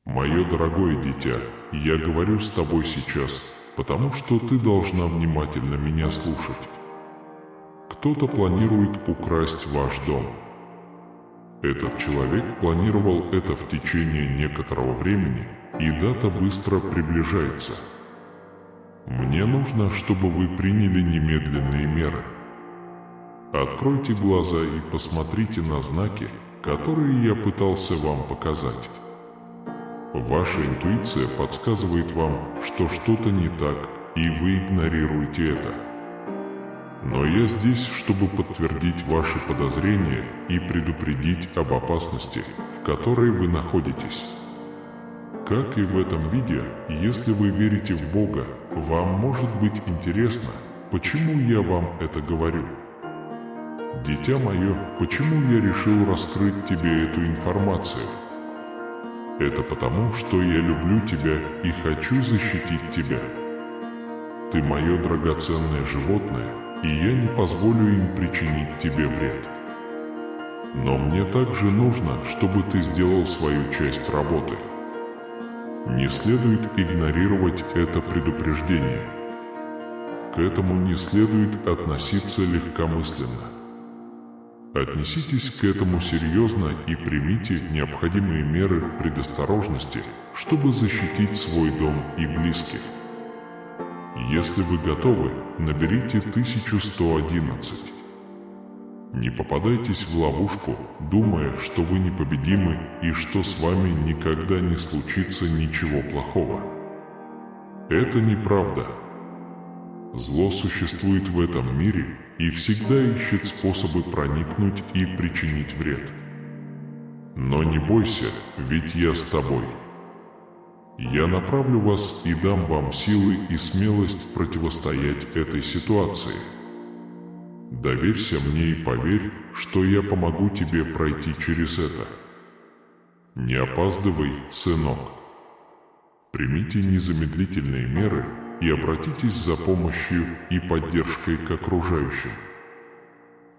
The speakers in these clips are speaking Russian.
Мое дорогое дитя, я говорю с тобой сейчас, потому что ты должна внимательно меня слушать. Кто-то планирует украсть ваш дом. Этот человек планировал это в течение некоторого времени, и дата быстро приближается. Мне нужно, чтобы вы приняли немедленные меры. Откройте глаза и посмотрите на знаки, которые я пытался вам показать. Ваша интуиция подсказывает вам, что что-то не так, и вы игнорируете это. Но я здесь, чтобы подтвердить ваши подозрения и предупредить об опасности, в которой вы находитесь. Как и в этом видео, если вы верите в Бога, вам может быть интересно, почему я вам это говорю. Дитя мое, почему я решил раскрыть тебе эту информацию? Это потому, что я люблю тебя и хочу защитить тебя. Ты мое драгоценное животное, и я не позволю им причинить тебе вред. Но мне также нужно, чтобы ты сделал свою часть работы. Не следует игнорировать это предупреждение. К этому не следует относиться легкомысленно. Отнеситесь к этому серьезно и примите необходимые меры предосторожности, чтобы защитить свой дом и близких. Если вы готовы, наберите 1111. Не попадайтесь в ловушку, думая, что вы непобедимы и что с вами никогда не случится ничего плохого. Это неправда. Зло существует в этом мире и всегда ищет способы проникнуть и причинить вред. Но не бойся, ведь я с тобой. Я направлю вас и дам вам силы и смелость противостоять этой ситуации. Доверься мне и поверь, что я помогу тебе пройти через это. Не опаздывай, сынок. Примите незамедлительные меры и обратитесь за помощью и поддержкой к окружающим.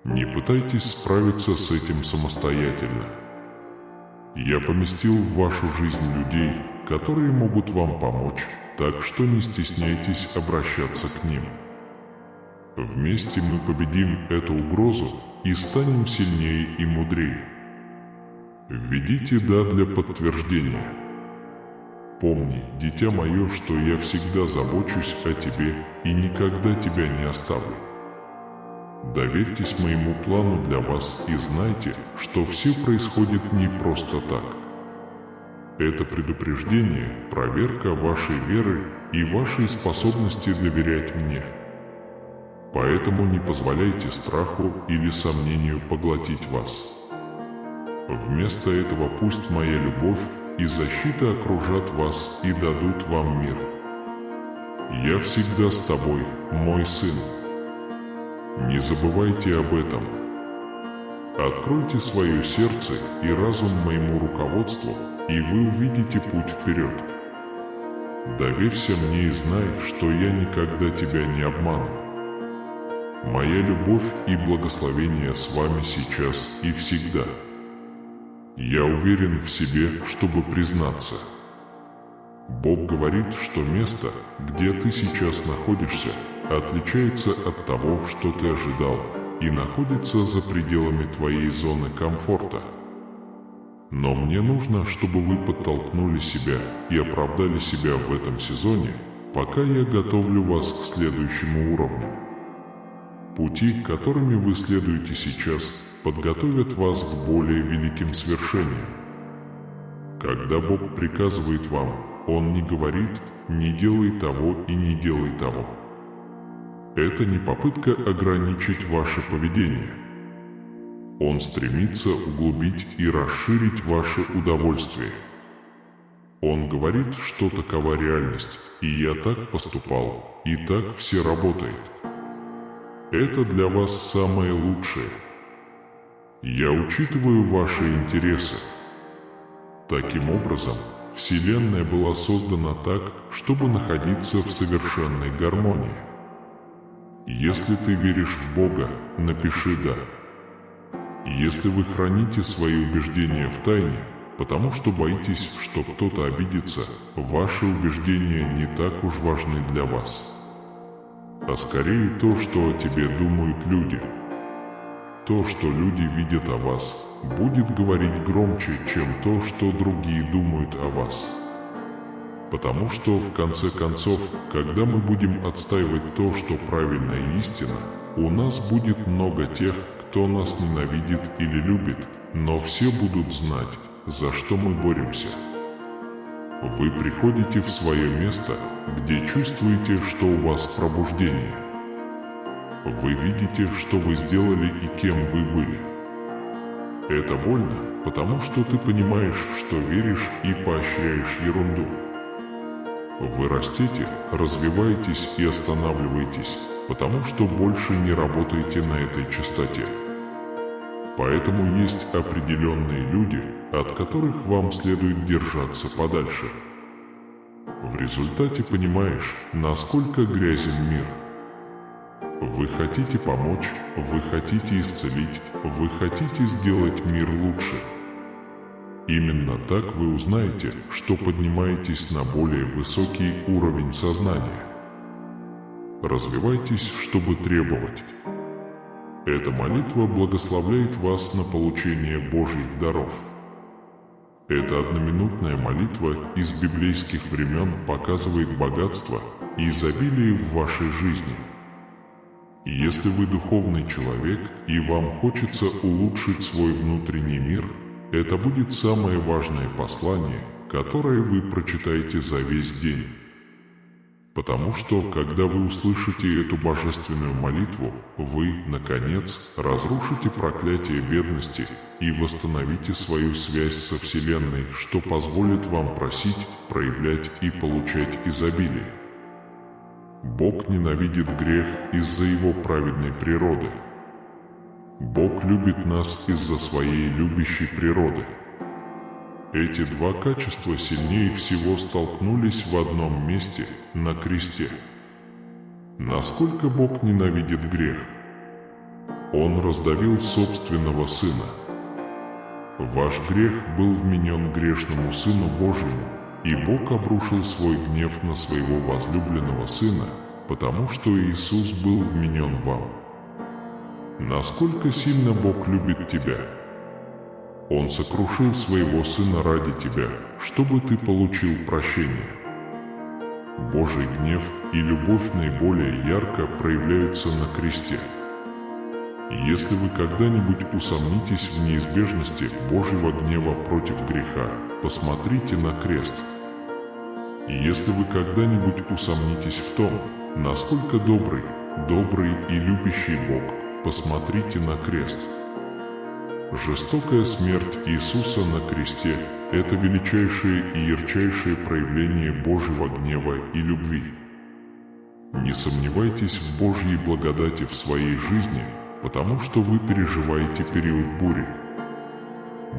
Не пытайтесь справиться с этим самостоятельно. Я поместил в вашу жизнь людей, которые могут вам помочь, так что не стесняйтесь обращаться к ним. Вместе мы победим эту угрозу и станем сильнее и мудрее. Введите «да» для подтверждения. Помни, дитя мое, что я всегда забочусь о тебе и никогда тебя не оставлю. Доверьтесь моему плану для вас и знайте, что все происходит не просто так. Это предупреждение, проверка вашей веры и вашей способности доверять мне. Поэтому не позволяйте страху или сомнению поглотить вас. Вместо этого пусть моя любовь и защита окружат вас и дадут вам мир. Я всегда с тобой, мой сын. Не забывайте об этом. Откройте свое сердце и разум моему руководству, и вы увидите путь вперед. Доверься мне и знай, что я никогда тебя не обману. Моя любовь и благословение с вами сейчас и всегда. Я уверен в себе, чтобы признаться. Бог говорит, что место, где ты сейчас находишься, отличается от того, что ты ожидал, и находится за пределами твоей зоны комфорта. Но мне нужно, чтобы вы подтолкнули себя и оправдали себя в этом сезоне, пока я готовлю вас к следующему уровню. Пути, которыми вы следуете сейчас, подготовят вас к более великим свершениям. Когда Бог приказывает вам, Он не говорит «не делай того и не делай того». Это не попытка ограничить ваше поведение. Он стремится углубить и расширить ваше удовольствие. Он говорит, что такова реальность, и я так поступал, и так все работает. Это для вас самое лучшее. Я учитываю ваши интересы. Таким образом, Вселенная была создана так, чтобы находиться в совершенной гармонии. Если ты веришь в Бога, напиши «да». Если вы храните свои убеждения в тайне, потому что боитесь, что кто-то обидится, ваши убеждения не так уж важны для вас. А скорее то, что о тебе думают люди. То, что люди видят о вас, будет говорить громче, чем то, что другие думают о вас. Потому что, в конце концов, когда мы будем отстаивать то, что правильно и истинно, у нас будет много тех, кто нас ненавидит или любит, но все будут знать, за что мы боремся. Вы приходите в свое место, где чувствуете, что у вас пробуждение. Вы видите, что вы сделали и кем вы были. Это больно, потому что ты понимаешь, что веришь и поощряешь ерунду. Вы растете, развиваетесь и останавливаетесь, потому что больше не работаете на этой частоте. Поэтому есть определенные люди, от которых вам следует держаться подальше. В результате понимаешь, насколько грязен мир. Вы хотите помочь, вы хотите исцелить, вы хотите сделать мир лучше. Именно так вы узнаете, что поднимаетесь на более высокий уровень сознания. Развивайтесь, чтобы требовать. Эта молитва благословляет вас на получение Божьих даров. Эта одноминутная молитва из библейских времен показывает богатство и изобилие в вашей жизни. И если вы духовный человек и вам хочется улучшить свой внутренний мир, это будет самое важное послание, которое вы прочитаете за весь день. Потому что, когда вы услышите эту божественную молитву, вы, наконец, разрушите проклятие бедности и восстановите свою связь со Вселенной, что позволит вам просить, проявлять и получать изобилие. Бог ненавидит грех из-за его праведной природы. Бог любит нас из-за своей любящей природы. Эти два качества сильнее всего столкнулись в одном месте, на кресте. Насколько Бог ненавидит грех? Он раздавил собственного Сына. Ваш грех был вменен грешному Сыну Божьему, и Бог обрушил свой гнев на своего возлюбленного Сына, потому что Иисус был вменен вам. Насколько сильно Бог любит тебя? Он сокрушил своего Сына ради тебя, чтобы ты получил прощение. Божий гнев и любовь наиболее ярко проявляются на кресте. Если вы когда-нибудь усомнитесь в неизбежности Божьего гнева против греха, посмотрите на крест. И если вы когда-нибудь усомнитесь в том, насколько добрый и любящий Бог, посмотрите на крест. Жестокая смерть Иисуса на кресте – это величайшее и ярчайшее проявление Божьего гнева и любви. Не сомневайтесь в Божьей благодати в своей жизни, потому что вы переживаете период бури.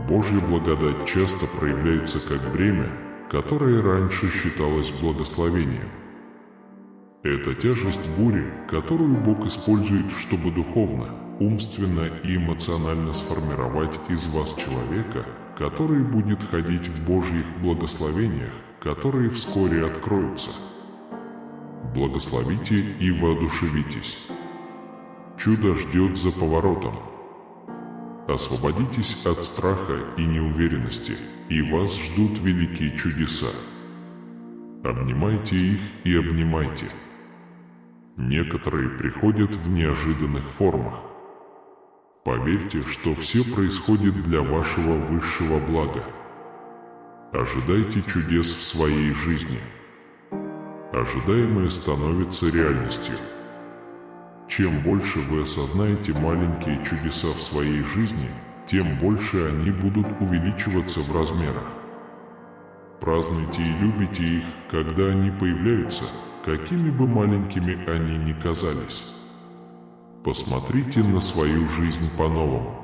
Божья благодать часто проявляется как бремя, которое раньше считалось благословением. Это тяжесть бури, которую Бог использует, чтобы духовно, умственно и эмоционально сформировать из вас человека, который будет ходить в Божьих благословениях, которые вскоре откроются. Благословите и воодушевитесь. Чудо ждет за поворотом. Освободитесь от страха и неуверенности, и вас ждут великие чудеса. Обнимайте их и обнимайте. Некоторые приходят в неожиданных формах. Поверьте, что все происходит для вашего высшего блага. Ожидайте чудес в своей жизни. Ожидаемое становится реальностью. Чем больше вы осознаете маленькие чудеса в своей жизни, тем больше они будут увеличиваться в размерах. Празднуйте и любите их, когда они появляются, какими бы маленькими они ни казались. Посмотрите на свою жизнь по-новому.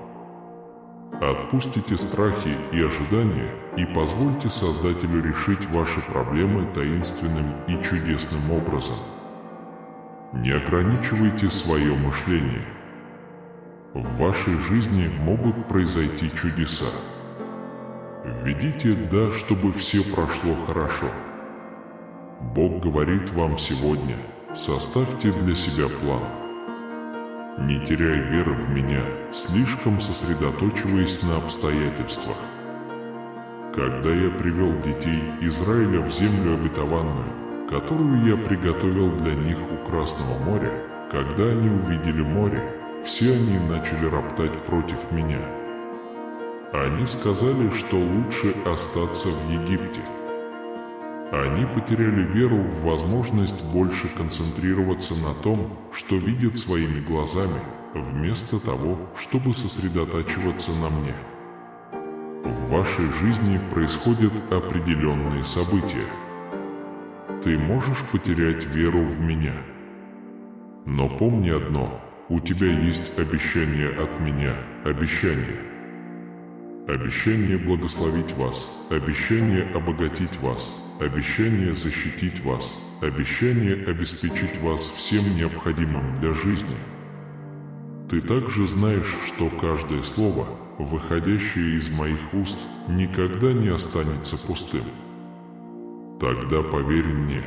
Отпустите страхи и ожидания и позвольте Создателю решить ваши проблемы таинственным и чудесным образом. Не ограничивайте свое мышление. В вашей жизни могут произойти чудеса. Введите «да», чтобы все прошло хорошо. Бог говорит вам сегодня: составьте для себя план. Не теряй веры в меня, слишком сосредоточиваясь на обстоятельствах. Когда я привел детей Израиля в землю обетованную, которую я приготовил для них у Красного моря, когда они увидели море, все они начали роптать против меня. Они сказали, что лучше остаться в Египте. Они потеряли веру в возможность больше концентрироваться на том, что видят своими глазами, вместо того, чтобы сосредотачиваться на мне. В вашей жизни происходят определенные события. Ты можешь потерять веру в меня. Но помни одно: у тебя есть обещание от меня, обещание. Обещание благословить вас, обещание обогатить вас, обещание защитить вас, обещание обеспечить вас всем необходимым для жизни. Ты также знаешь, что каждое слово, выходящее из моих уст, никогда не останется пустым. Тогда поверь мне.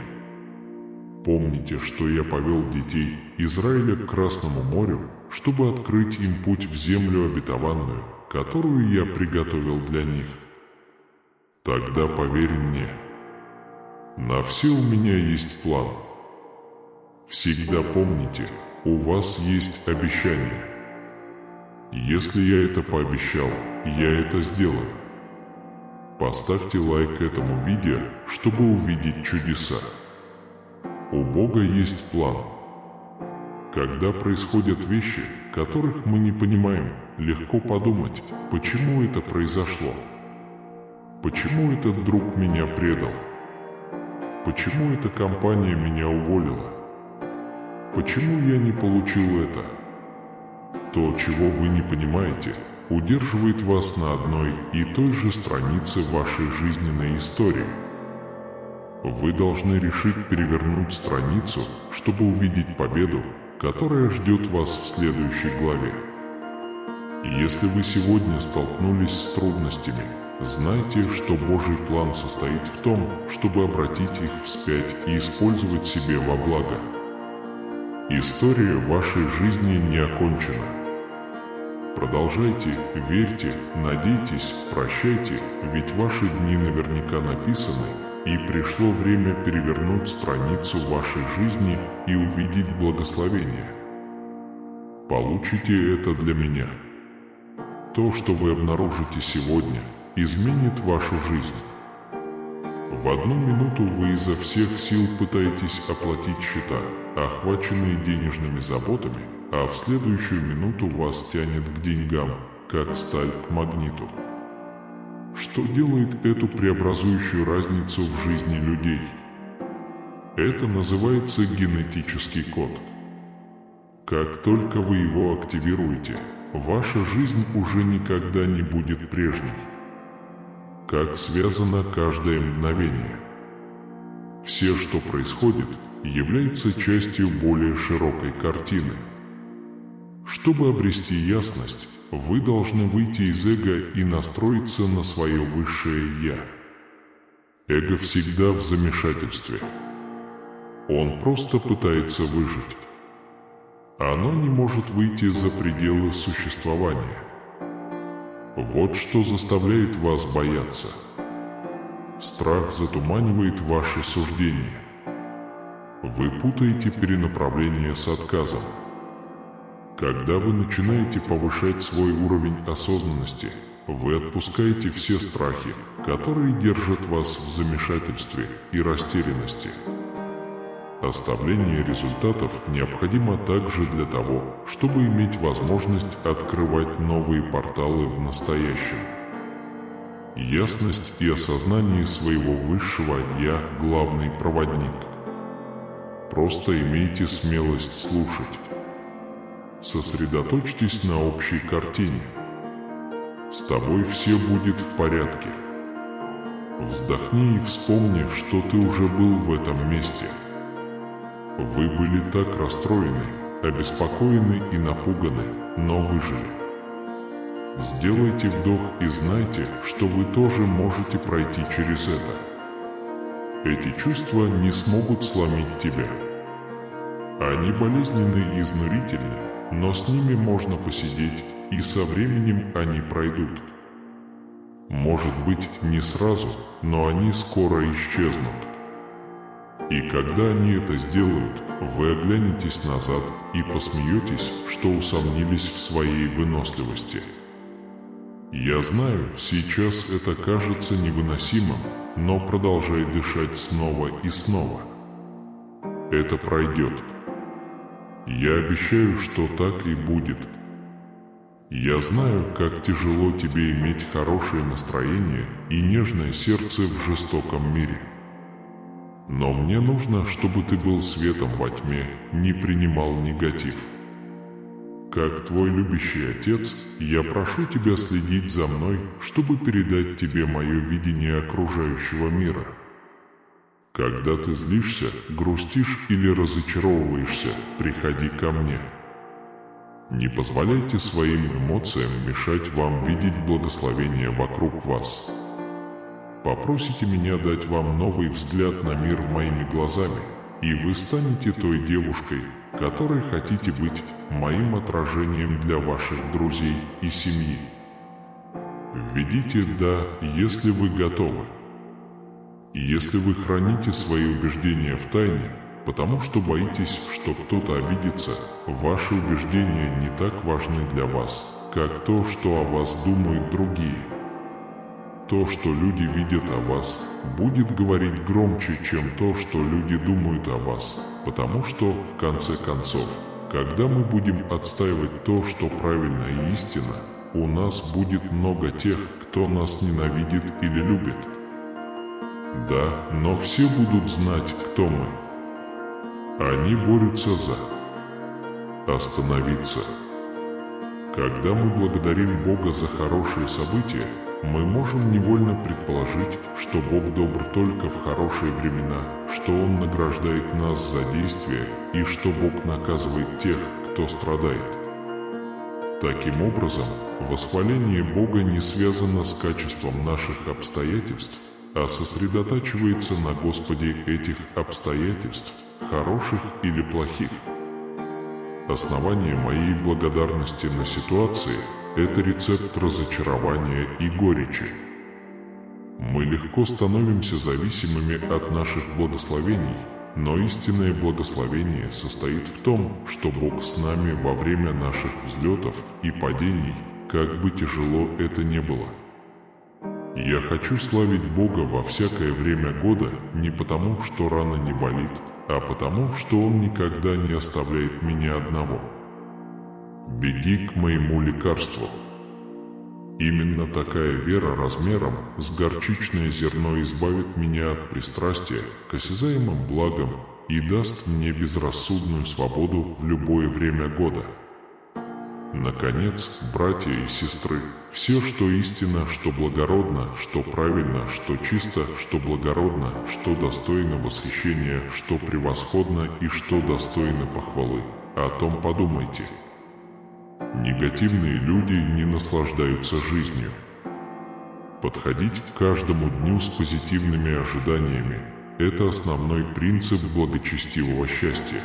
Помните, что я повел детей Израиля к Красному морю, чтобы открыть им путь в землю обетованную, которую я приготовил для них. Тогда поверь мне. На все у меня есть план. Всегда помните, у вас есть обещание. Если я это пообещал, я это сделаю. Поставьте лайк этому видео, чтобы увидеть чудеса. У Бога есть план. Когда происходят вещи, которых мы не понимаем, легко подумать, почему это произошло. Почему этот друг меня предал? Почему эта компания меня уволила? Почему я не получил это? То, чего вы не понимаете, удерживает вас на одной и той же странице вашей жизненной истории. Вы должны решить перевернуть страницу, чтобы увидеть победу, которая ждет вас в следующей главе. Если вы сегодня столкнулись с трудностями, знайте, что Божий план состоит в том, чтобы обратить их вспять и использовать себе во благо. История вашей жизни не окончена. Продолжайте, верьте, надейтесь, прощайте, ведь ваши дни наверняка написаны, и пришло время перевернуть страницу вашей жизни и увидеть благословение. Получите это для меня. То, что вы обнаружите сегодня, изменит вашу жизнь. В одну минуту вы изо всех сил пытаетесь оплатить счета, охваченные денежными заботами, а в следующую минуту вас тянет к деньгам, как сталь к магниту. Что делает эту преобразующую разницу в жизни людей? Это называется генетический код. Как только вы его активируете, ваша жизнь уже никогда не будет прежней. Как связано каждое мгновение. Все, что происходит, является частью более широкой картины. Чтобы обрести ясность, вы должны выйти из эго и настроиться на свое высшее «Я». Эго всегда в замешательстве. Он просто пытается выжить. Оно не может выйти за пределы существования. Вот что заставляет вас бояться. Страх затуманивает ваши суждения. Вы путаете перенаправление с отказом. Когда вы начинаете повышать свой уровень осознанности, вы отпускаете все страхи, которые держат вас в замешательстве и растерянности. Оставление результатов необходимо также для того, чтобы иметь возможность открывать новые порталы в настоящем. Ясность и осознание своего высшего «Я» – главный проводник. Просто имейте смелость слушать. Сосредоточьтесь на общей картине. С тобой все будет в порядке. Вздохни и вспомни, что ты уже был в этом месте. Вы были так расстроены, обеспокоены и напуганы, но выжили. Сделайте вдох и знайте, что вы тоже можете пройти через это. Эти чувства не смогут сломить тебя. Они болезненны и изнурительны, но с ними можно посидеть, и со временем они пройдут. Может быть, не сразу, но они скоро исчезнут. И когда они это сделают, вы оглянетесь назад и посмеетесь, что усомнились в своей выносливости. Я знаю, сейчас это кажется невыносимым, но продолжай дышать снова и снова. Это пройдет. Я обещаю, что так и будет. Я знаю, как тяжело тебе иметь хорошее настроение и нежное сердце в жестоком мире. Но мне нужно, чтобы ты был светом во тьме, не принимал негатив. Как твой любящий отец, я прошу тебя следить за мной, чтобы передать тебе мое видение окружающего мира. Когда ты злишься, грустишь или разочаровываешься, приходи ко мне. Не позволяйте своим эмоциям мешать вам видеть благословение вокруг вас. Попросите меня дать вам новый взгляд на мир моими глазами, и вы станете той девушкой, которой хотите быть, моим отражением для ваших друзей и семьи. Введите «да», если вы готовы. Если вы храните свои убеждения в тайне, потому что боитесь, что кто-то обидится, ваши убеждения не так важны для вас, как то, что о вас думают другие. То, что люди видят о вас, будет говорить громче, чем то, что люди думают о вас, потому что, в конце концов, когда мы будем отстаивать то, что правильно и истинно, у нас будет много тех, кто нас ненавидит или любит. Да, но все будут знать, кто мы. Они борются за остановиться. Когда мы благодарим Бога за хорошие события, мы можем невольно предположить, что Бог добр только в хорошие времена, что Он награждает нас за действия и что Бог наказывает тех, кто страдает. Таким образом, восхваление Бога не связано с качеством наших обстоятельств, а сосредотачивается на Господе этих обстоятельств, хороших или плохих. Основание моей благодарности на ситуации – это рецепт разочарования и горечи. Мы легко становимся зависимыми от наших благословений, но истинное благословение состоит в том, что Бог с нами во время наших взлетов и падений, как бы тяжело это ни было. Я хочу славить Бога во всякое время года не потому, что рана не болит, а потому, что Он никогда не оставляет меня одного. Беги к моему лекарству. Именно такая вера размером с горчичное зерно избавит меня от пристрастия к осязаемым благам и даст мне безрассудную свободу в любое время года. Наконец, братья и сестры, все, что истинно, что благородно, что правильно, что чисто, что благородно, что достойно восхищения, что превосходно и что достойно похвалы, о том подумайте. Негативные люди не наслаждаются жизнью. Подходить к каждому дню с позитивными ожиданиями – это основной принцип благочестивого счастья.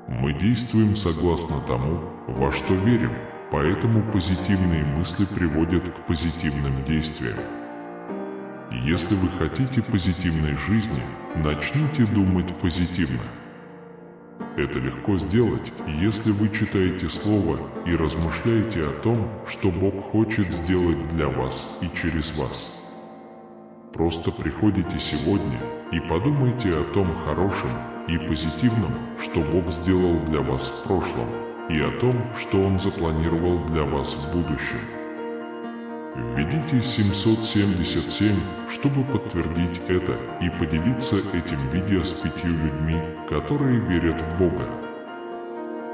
Мы действуем согласно тому, во что верим, поэтому позитивные мысли приводят к позитивным действиям. Если вы хотите позитивной жизни, начните думать позитивно. Это легко сделать, если вы читаете Слово и размышляете о том, что Бог хочет сделать для вас и через вас. Просто приходите сегодня и подумайте о том хорошем и позитивном, что Бог сделал для вас в прошлом, и о том, что Он запланировал для вас в будущем. Введите 777, чтобы подтвердить это и поделиться этим видео с 5 людьми, которые верят в Бога.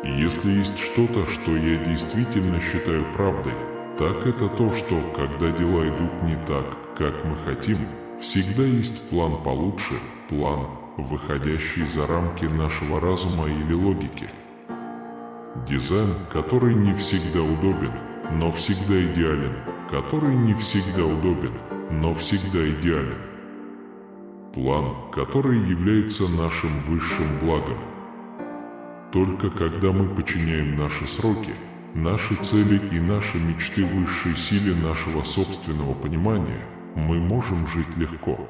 Если есть что-то, что я действительно считаю правдой, так это то, что, когда дела идут не так, как мы хотим, всегда есть план получше, план, выходящий за рамки нашего разума или логики. Дизайн, который не всегда удобен, но всегда идеален, который не всегда удобен, но всегда идеален. План, который является нашим высшим благом. Только когда мы подчиняем наши сроки, наши цели и наши мечты высшей силе нашего собственного понимания, мы можем жить легко.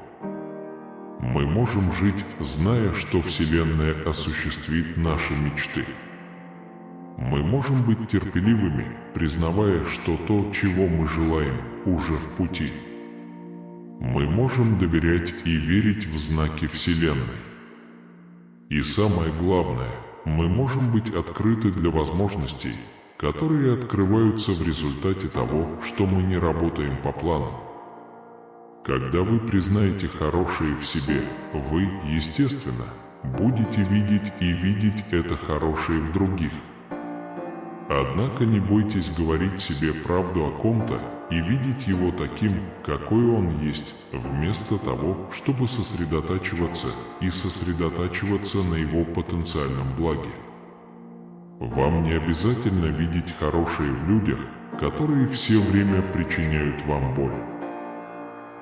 Мы можем жить, зная, что Вселенная осуществит наши мечты. Мы можем быть терпеливыми, признавая, что то, чего мы желаем, уже в пути. Мы можем доверять и верить в знаки Вселенной. И самое главное, мы можем быть открыты для возможностей, которые открываются в результате того, что мы не работаем по плану. Когда вы признаете хорошее в себе, вы, естественно, будете видеть и видеть это хорошее в других. Однако не бойтесь говорить себе правду о ком-то и видеть его таким, какой он есть, вместо того, чтобы сосредотачиваться на его потенциальном благе. Вам не обязательно видеть хорошее в людях, которые все время причиняют вам боль.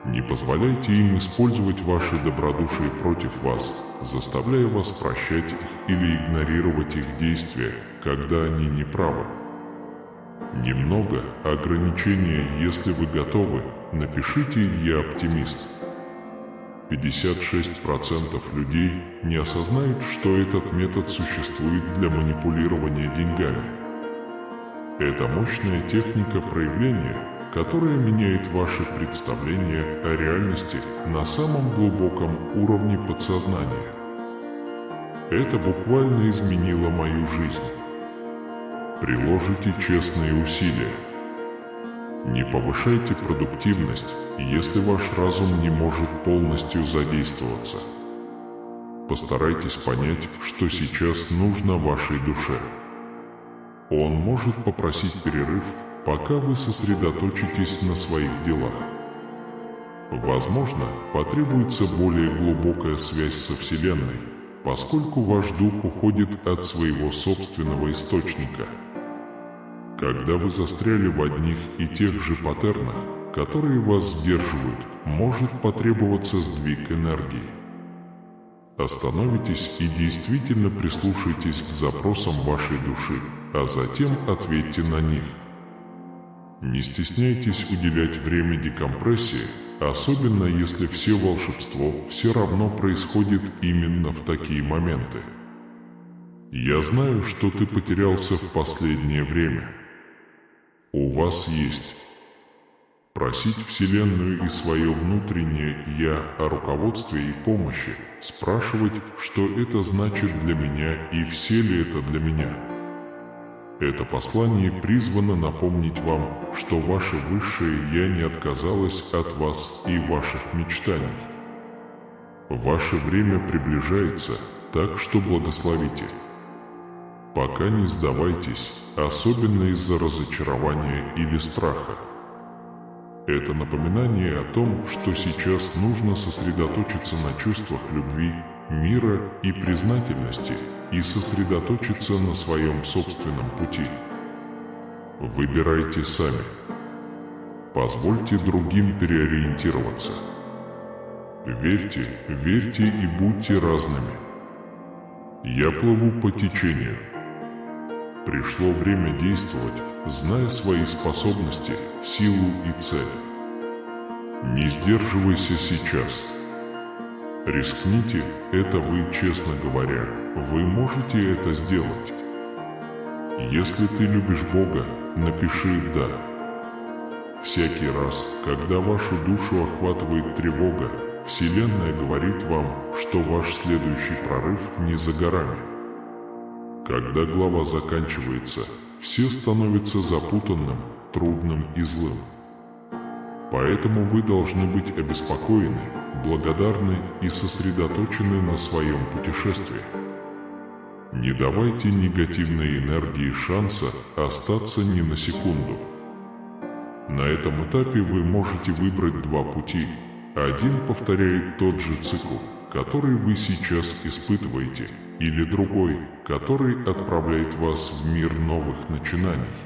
Не позволяйте им использовать ваше добродушие против вас, заставляя вас прощать их или игнорировать их действия, когда они не правы. Немного ограничения, если вы готовы, напишите «Я оптимист». 56% людей не осознают, что этот метод существует для манипулирования деньгами. Это мощная техника проявления, которая меняет ваше представление о реальности на самом глубоком уровне подсознания. Это буквально изменило мою жизнь. Приложите честные усилия. Не повышайте продуктивность, если ваш разум не может полностью задействоваться. Постарайтесь понять, что сейчас нужно вашей душе. Он может попросить перерыв, пока вы сосредоточитесь на своих делах. Возможно, потребуется более глубокая связь со Вселенной, поскольку ваш дух уходит от своего собственного источника. Когда вы застряли в одних и тех же паттернах, которые вас сдерживают, может потребоваться сдвиг энергии. Остановитесь и действительно прислушайтесь к запросам вашей души, а затем ответьте на них. Не стесняйтесь уделять время декомпрессии, особенно если все волшебство все равно происходит именно в такие моменты. Я знаю, что ты потерялся в последнее время. У вас есть. Просить Вселенную и свое внутреннее «Я» о руководстве и помощи, спрашивать, что это значит для меня и все ли это для меня. Это послание призвано напомнить вам, что ваше высшее «Я» не отказалось от вас и ваших мечтаний. Ваше время приближается, так что благословите. Пока не сдавайтесь, особенно из-за разочарования или страха. Это напоминание о том, что сейчас нужно сосредоточиться на чувствах любви, мира и признательности и сосредоточиться на своем собственном пути. Выбирайте сами. Позвольте другим переориентироваться. Верьте, верьте и будьте разными. Я плыву по течению. Пришло время действовать, зная свои способности, силу и цель. Не сдерживайся сейчас. Рискните, это вы, честно говоря, вы можете это сделать. Если ты любишь Бога, напиши «Да». Всякий раз, когда вашу душу охватывает тревога, Вселенная говорит вам, что ваш следующий прорыв не за горами. Когда глава заканчивается, все становится запутанным, трудным и злым. Поэтому вы должны быть обеспокоены, благодарны и сосредоточены на своем путешествии. Не давайте негативной энергии шанса остаться ни на секунду. На этом этапе вы можете выбрать два пути. Один повторяет тот же цикл, который вы сейчас испытываете, или другой, который отправляет вас в мир новых начинаний.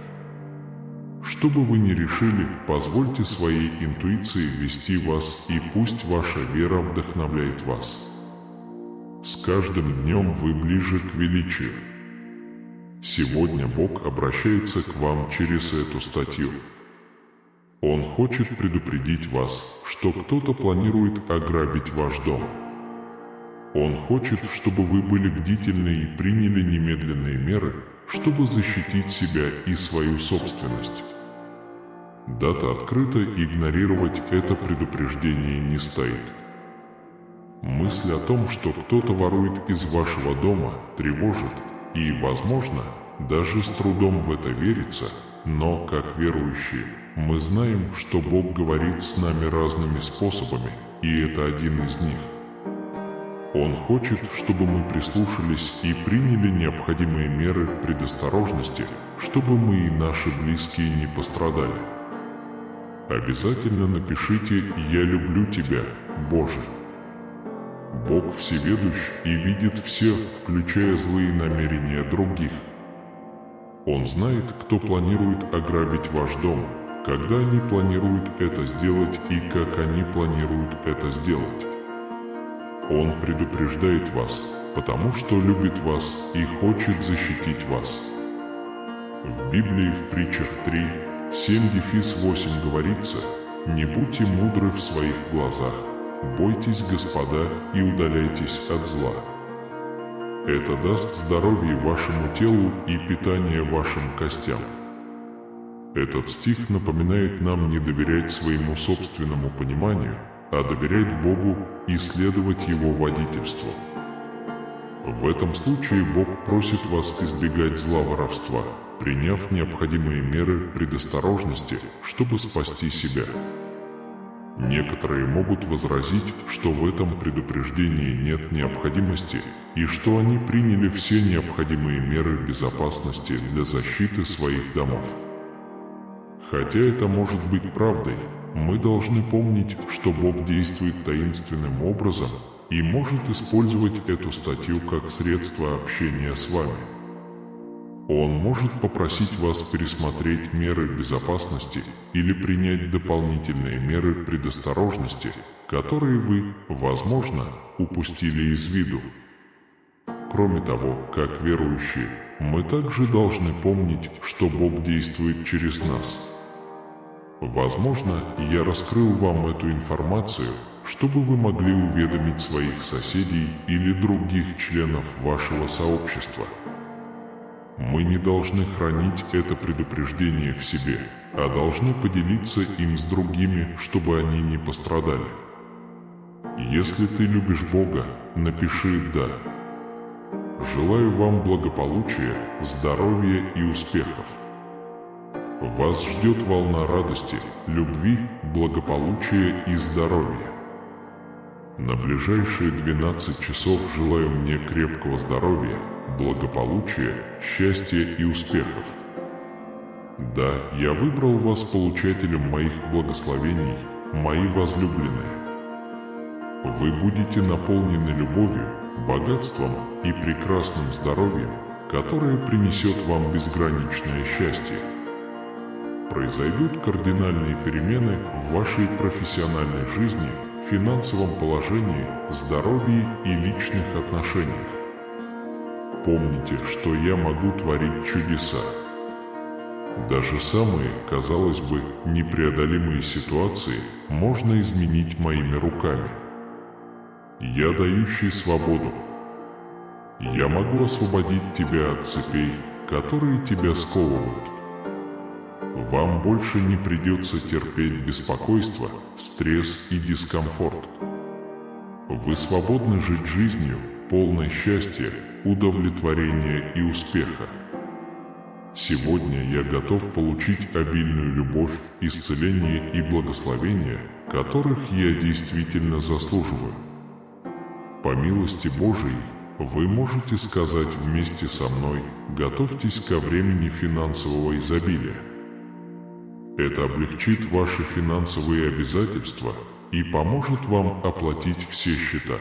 что бы вы ни решили, позвольте своей интуиции вести вас, и пусть ваша вера вдохновляет вас. С каждым днем вы ближе к величию. Сегодня Бог обращается к вам через эту статью. Он хочет предупредить вас, что кто-то планирует ограбить ваш дом. Он хочет, чтобы вы были бдительны и приняли немедленные меры, чтобы защитить себя и свою собственность. Дата открыто игнорировать это предупреждение не стоит. Мысль о том, что кто-то ворует из вашего дома, тревожит, и, возможно, даже с трудом в это верится, но, как верующие, мы знаем, что Бог говорит с нами разными способами, и это один из них. Он хочет, чтобы мы прислушались и приняли необходимые меры предосторожности, чтобы мы и наши близкие не пострадали. Обязательно напишите «Я люблю тебя, Боже». Бог всеведущ и видит все, включая злые намерения других. Он знает, кто планирует ограбить ваш дом, когда они планируют это сделать и как они планируют это сделать. Он предупреждает вас, потому что любит вас и хочет защитить вас. В Библии в Притчах 3, 7-8 говорится: «Не будьте мудры в своих глазах, бойтесь Господа и удаляйтесь от зла. Это даст здоровье вашему телу и питание вашим костям». Этот стих напоминает нам не доверять своему собственному пониманию, а доверять Богу и следовать Его водительству. В этом случае Бог просит вас избегать зла воровства, приняв необходимые меры предосторожности, чтобы спасти себя. Некоторые могут возразить, что в этом предупреждении нет необходимости и что они приняли все необходимые меры безопасности для защиты своих домов. Хотя это может быть правдой, мы должны помнить, что Бог действует таинственным образом и может использовать эту статью как средство общения с вами. Он может попросить вас пересмотреть меры безопасности или принять дополнительные меры предосторожности, которые вы, возможно, упустили из виду. Кроме того, как верующие, мы также должны помнить, что Бог действует через нас. Возможно, я раскрыл вам эту информацию, чтобы вы могли уведомить своих соседей или других членов вашего сообщества. Мы не должны хранить это предупреждение в себе, а должны поделиться им с другими, чтобы они не пострадали. Если ты любишь Бога, напиши «Да». Желаю вам благополучия, здоровья и успехов. Вас ждет волна радости, любви, благополучия и здоровья. На ближайшие 12 часов желаю мне крепкого здоровья, благополучия, счастья и успехов. Да, я выбрал вас получателем моих благословений, мои возлюбленные. Вы будете наполнены любовью, богатством и прекрасным здоровьем, которое принесет вам безграничное счастье. Произойдут кардинальные перемены в вашей профессиональной жизни, финансовом положении, здоровье и личных отношениях. Помните, что я могу творить чудеса. Даже самые, казалось бы, непреодолимые ситуации можно изменить моими руками. Я дающий свободу. Я могу освободить тебя от цепей, которые тебя сковывают. Вам больше не придется терпеть беспокойство, стресс и дискомфорт. Вы свободны жить жизнью, полной счастья, удовлетворения и успеха. Сегодня я готов получить обильную любовь, исцеление и благословение, которых я действительно заслуживаю. По милости Божией, вы можете сказать вместе со мной: готовьтесь ко времени финансового изобилия. Это облегчит ваши финансовые обязательства и поможет вам оплатить все счета.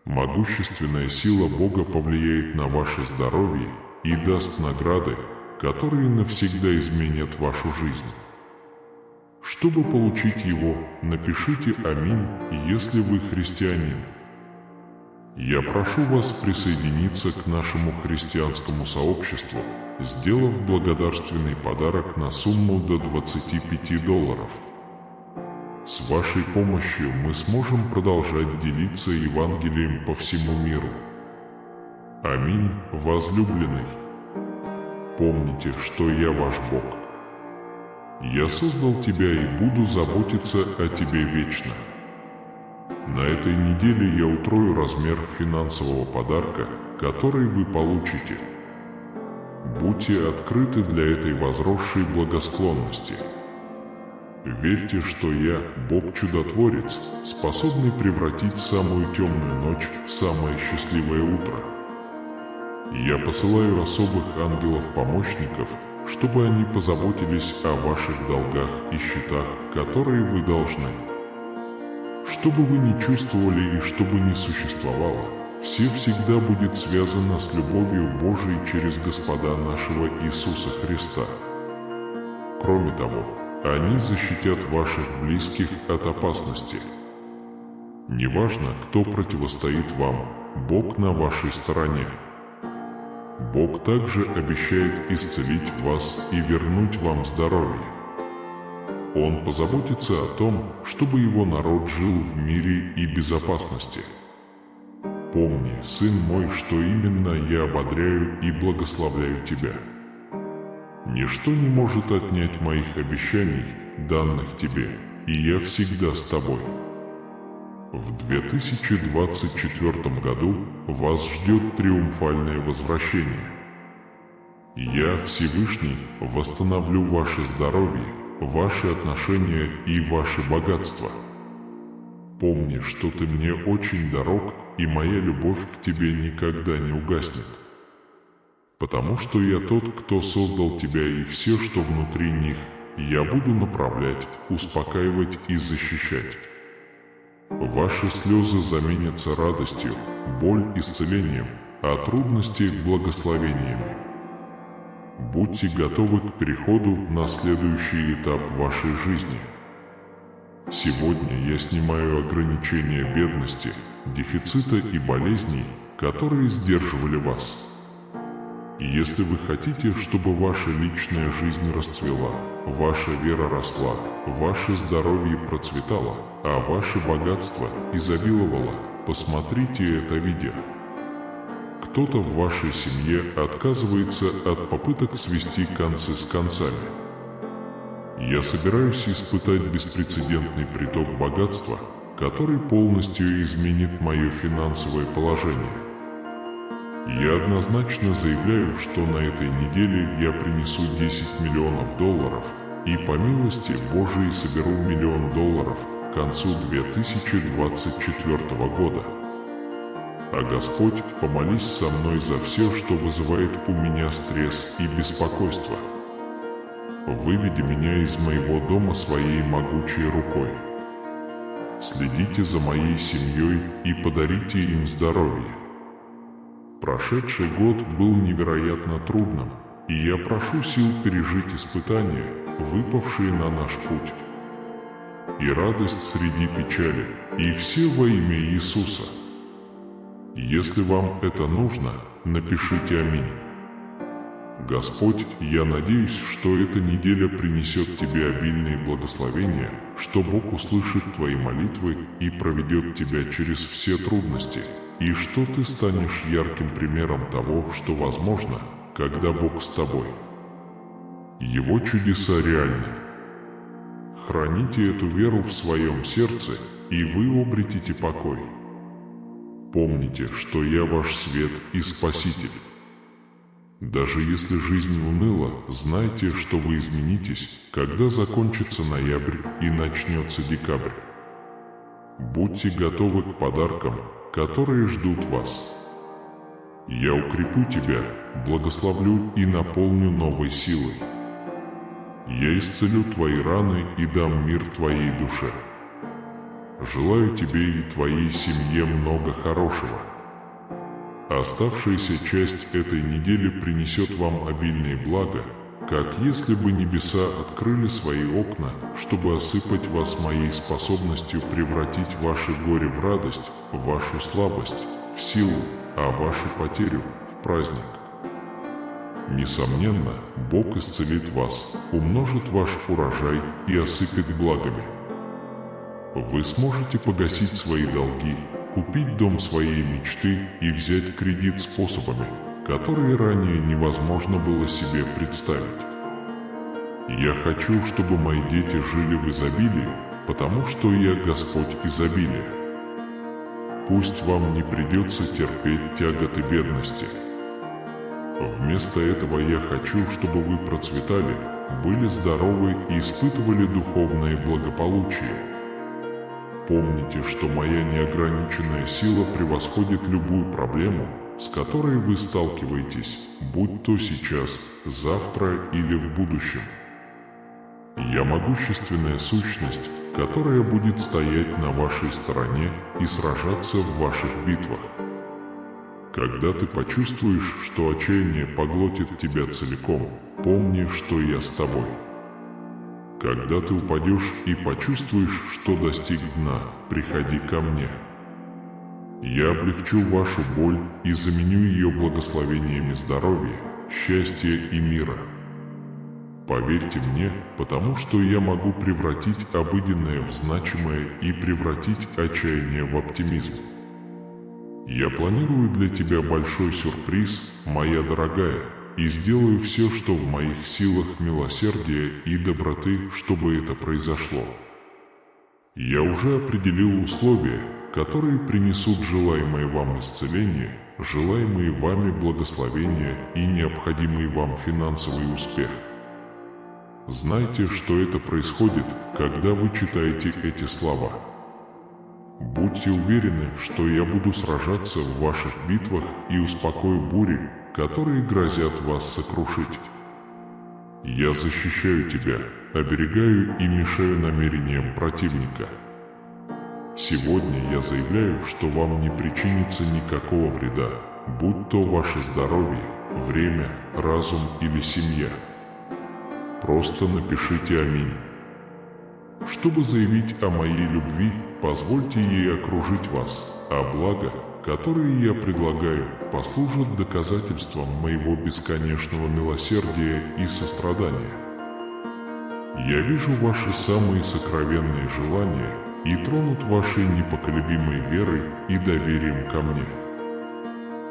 Могущественная сила Бога повлияет на ваше здоровье и даст награды, которые навсегда изменят вашу жизнь. Чтобы получить его, напишите «Аминь», если вы христианин. Я прошу вас присоединиться к нашему христианскому сообществу, сделав благодарственный подарок на сумму до $25. С вашей помощью мы сможем продолжать делиться Евангелием по всему миру. Аминь, возлюбленный. Помните, что я ваш Бог. Я создал тебя и буду заботиться о тебе вечно. На этой неделе я утрою размер финансового подарка, который вы получите. Будьте открыты для этой возросшей благосклонности. Верьте, что я, Бог-чудотворец, способный превратить самую темную ночь в самое счастливое утро. Я посылаю особых ангелов-помощников, чтобы они позаботились о ваших долгах и счетах, которые вы должны. Что бы вы ни чувствовали и что бы ни существовало, все всегда будет связано с любовью Божией через Господа нашего Иисуса Христа. Кроме того, они защитят ваших близких от опасности. Неважно, кто противостоит вам, Бог на вашей стороне. Бог также обещает исцелить вас и вернуть вам здоровье. Он позаботится о том, чтобы его народ жил в мире и безопасности. Помни, сын мой, что именно я ободряю и благословляю тебя. Ничто не может отнять моих обещаний, данных тебе, и я всегда с тобой. В 2024 году вас ждет триумфальное возвращение. Я, Всевышний, восстановлю ваше здоровье, ваши отношения и ваше богатство. Помни, что ты мне очень дорог, и моя любовь к тебе никогда не угаснет. Потому что я тот, кто создал тебя и все, что внутри них, я буду направлять, успокаивать и защищать. Ваши слезы заменятся радостью, боль исцелением, а трудности благословениями. Будьте готовы к переходу на следующий этап вашей жизни. Сегодня я снимаю ограничения бедности, дефицита и болезней, которые сдерживали вас. И если вы хотите, чтобы ваша личная жизнь расцвела, ваша вера росла, ваше здоровье процветало, а ваше богатство изобиловало, посмотрите это видео. Кто-то в вашей семье отказывается от попыток свести концы с концами. Я собираюсь испытать беспрецедентный приток богатства, который полностью изменит мое финансовое положение. Я однозначно заявляю, что на этой неделе я принесу $10 миллионов, и по милости Божией соберу $1 миллион к концу 2024 года. А Господь, помолись со мной за все, что вызывает у меня стресс и беспокойство. Выведи меня из моего дома своей могучей рукой. Следите за моей семьей и подарите им здоровье. Прошедший год был невероятно трудным, и я прошу сил пережить испытания, выпавшие на наш путь. И радость среди печали, и все во имя Иисуса. Если вам это нужно, напишите «Аминь». Господь, я надеюсь, что эта неделя принесет тебе обильные благословения, что Бог услышит твои молитвы и проведет тебя через все трудности, и что ты станешь ярким примером того, что возможно, когда Бог с тобой. Его чудеса реальны. Храните эту веру в своем сердце, и вы обретете покой. Помните, что я ваш свет и Спаситель. Даже если жизнь уныла, знайте, что вы изменитесь, когда закончится ноябрь и начнется декабрь. Будьте готовы к подаркам, которые ждут вас. Я укреплю тебя, благословлю и наполню новой силой. Я исцелю твои раны и дам мир твоей душе. Желаю тебе и твоей семье много хорошего. Оставшаяся часть этой недели принесет вам обильные блага, как если бы небеса открыли свои окна, чтобы осыпать вас моей способностью превратить ваше горе в радость, вашу слабость в силу, а вашу потерю в праздник. Несомненно, Бог исцелит вас, умножит ваш урожай и осыпет благами. Вы сможете погасить свои долги, купить дом своей мечты и взять кредит способами, которые ранее невозможно было себе представить. Я хочу, чтобы мои дети жили в изобилии, потому что я Господь изобилия. Пусть вам не придется терпеть тяготы бедности. Вместо этого я хочу, чтобы вы процветали, были здоровы и испытывали духовное благополучие. Помните, что моя неограниченная сила превосходит любую проблему, с которой вы сталкиваетесь, будь то сейчас, завтра или в будущем. Я могущественная сущность, которая будет стоять на вашей стороне и сражаться в ваших битвах. Когда ты почувствуешь, что отчаяние поглотит тебя целиком, помни, что я с тобой. Когда ты упадешь и почувствуешь, что достиг дна, приходи ко мне. Я облегчу вашу боль и заменю ее благословениями здоровья, счастья и мира. Поверьте мне, потому что я могу превратить обыденное в значимое и превратить отчаяние в оптимизм. Я планирую для тебя большой сюрприз, моя дорогая, и сделаю все, что в моих силах милосердия и доброты, чтобы это произошло. Я уже определил условия, которые принесут желаемое вам исцеление, желаемые вами благословения и необходимый вам финансовый успех. Знайте, что это происходит, когда вы читаете эти слова. Будьте уверены, что я буду сражаться в ваших битвах и успокою бури, которые грозят вас сокрушить. Я защищаю тебя, оберегаю и мешаю намерениям противника. Сегодня я заявляю, что вам не причинится никакого вреда, будь то ваше здоровье, время, разум или семья. Просто напишите «Аминь». Чтобы заявить о моей любви, позвольте ей окружить вас, а блага, которые я предлагаю, послужат доказательством моего бесконечного милосердия и сострадания. Я вижу ваши самые сокровенные желания и тронут вашей непоколебимой верой и доверием ко мне.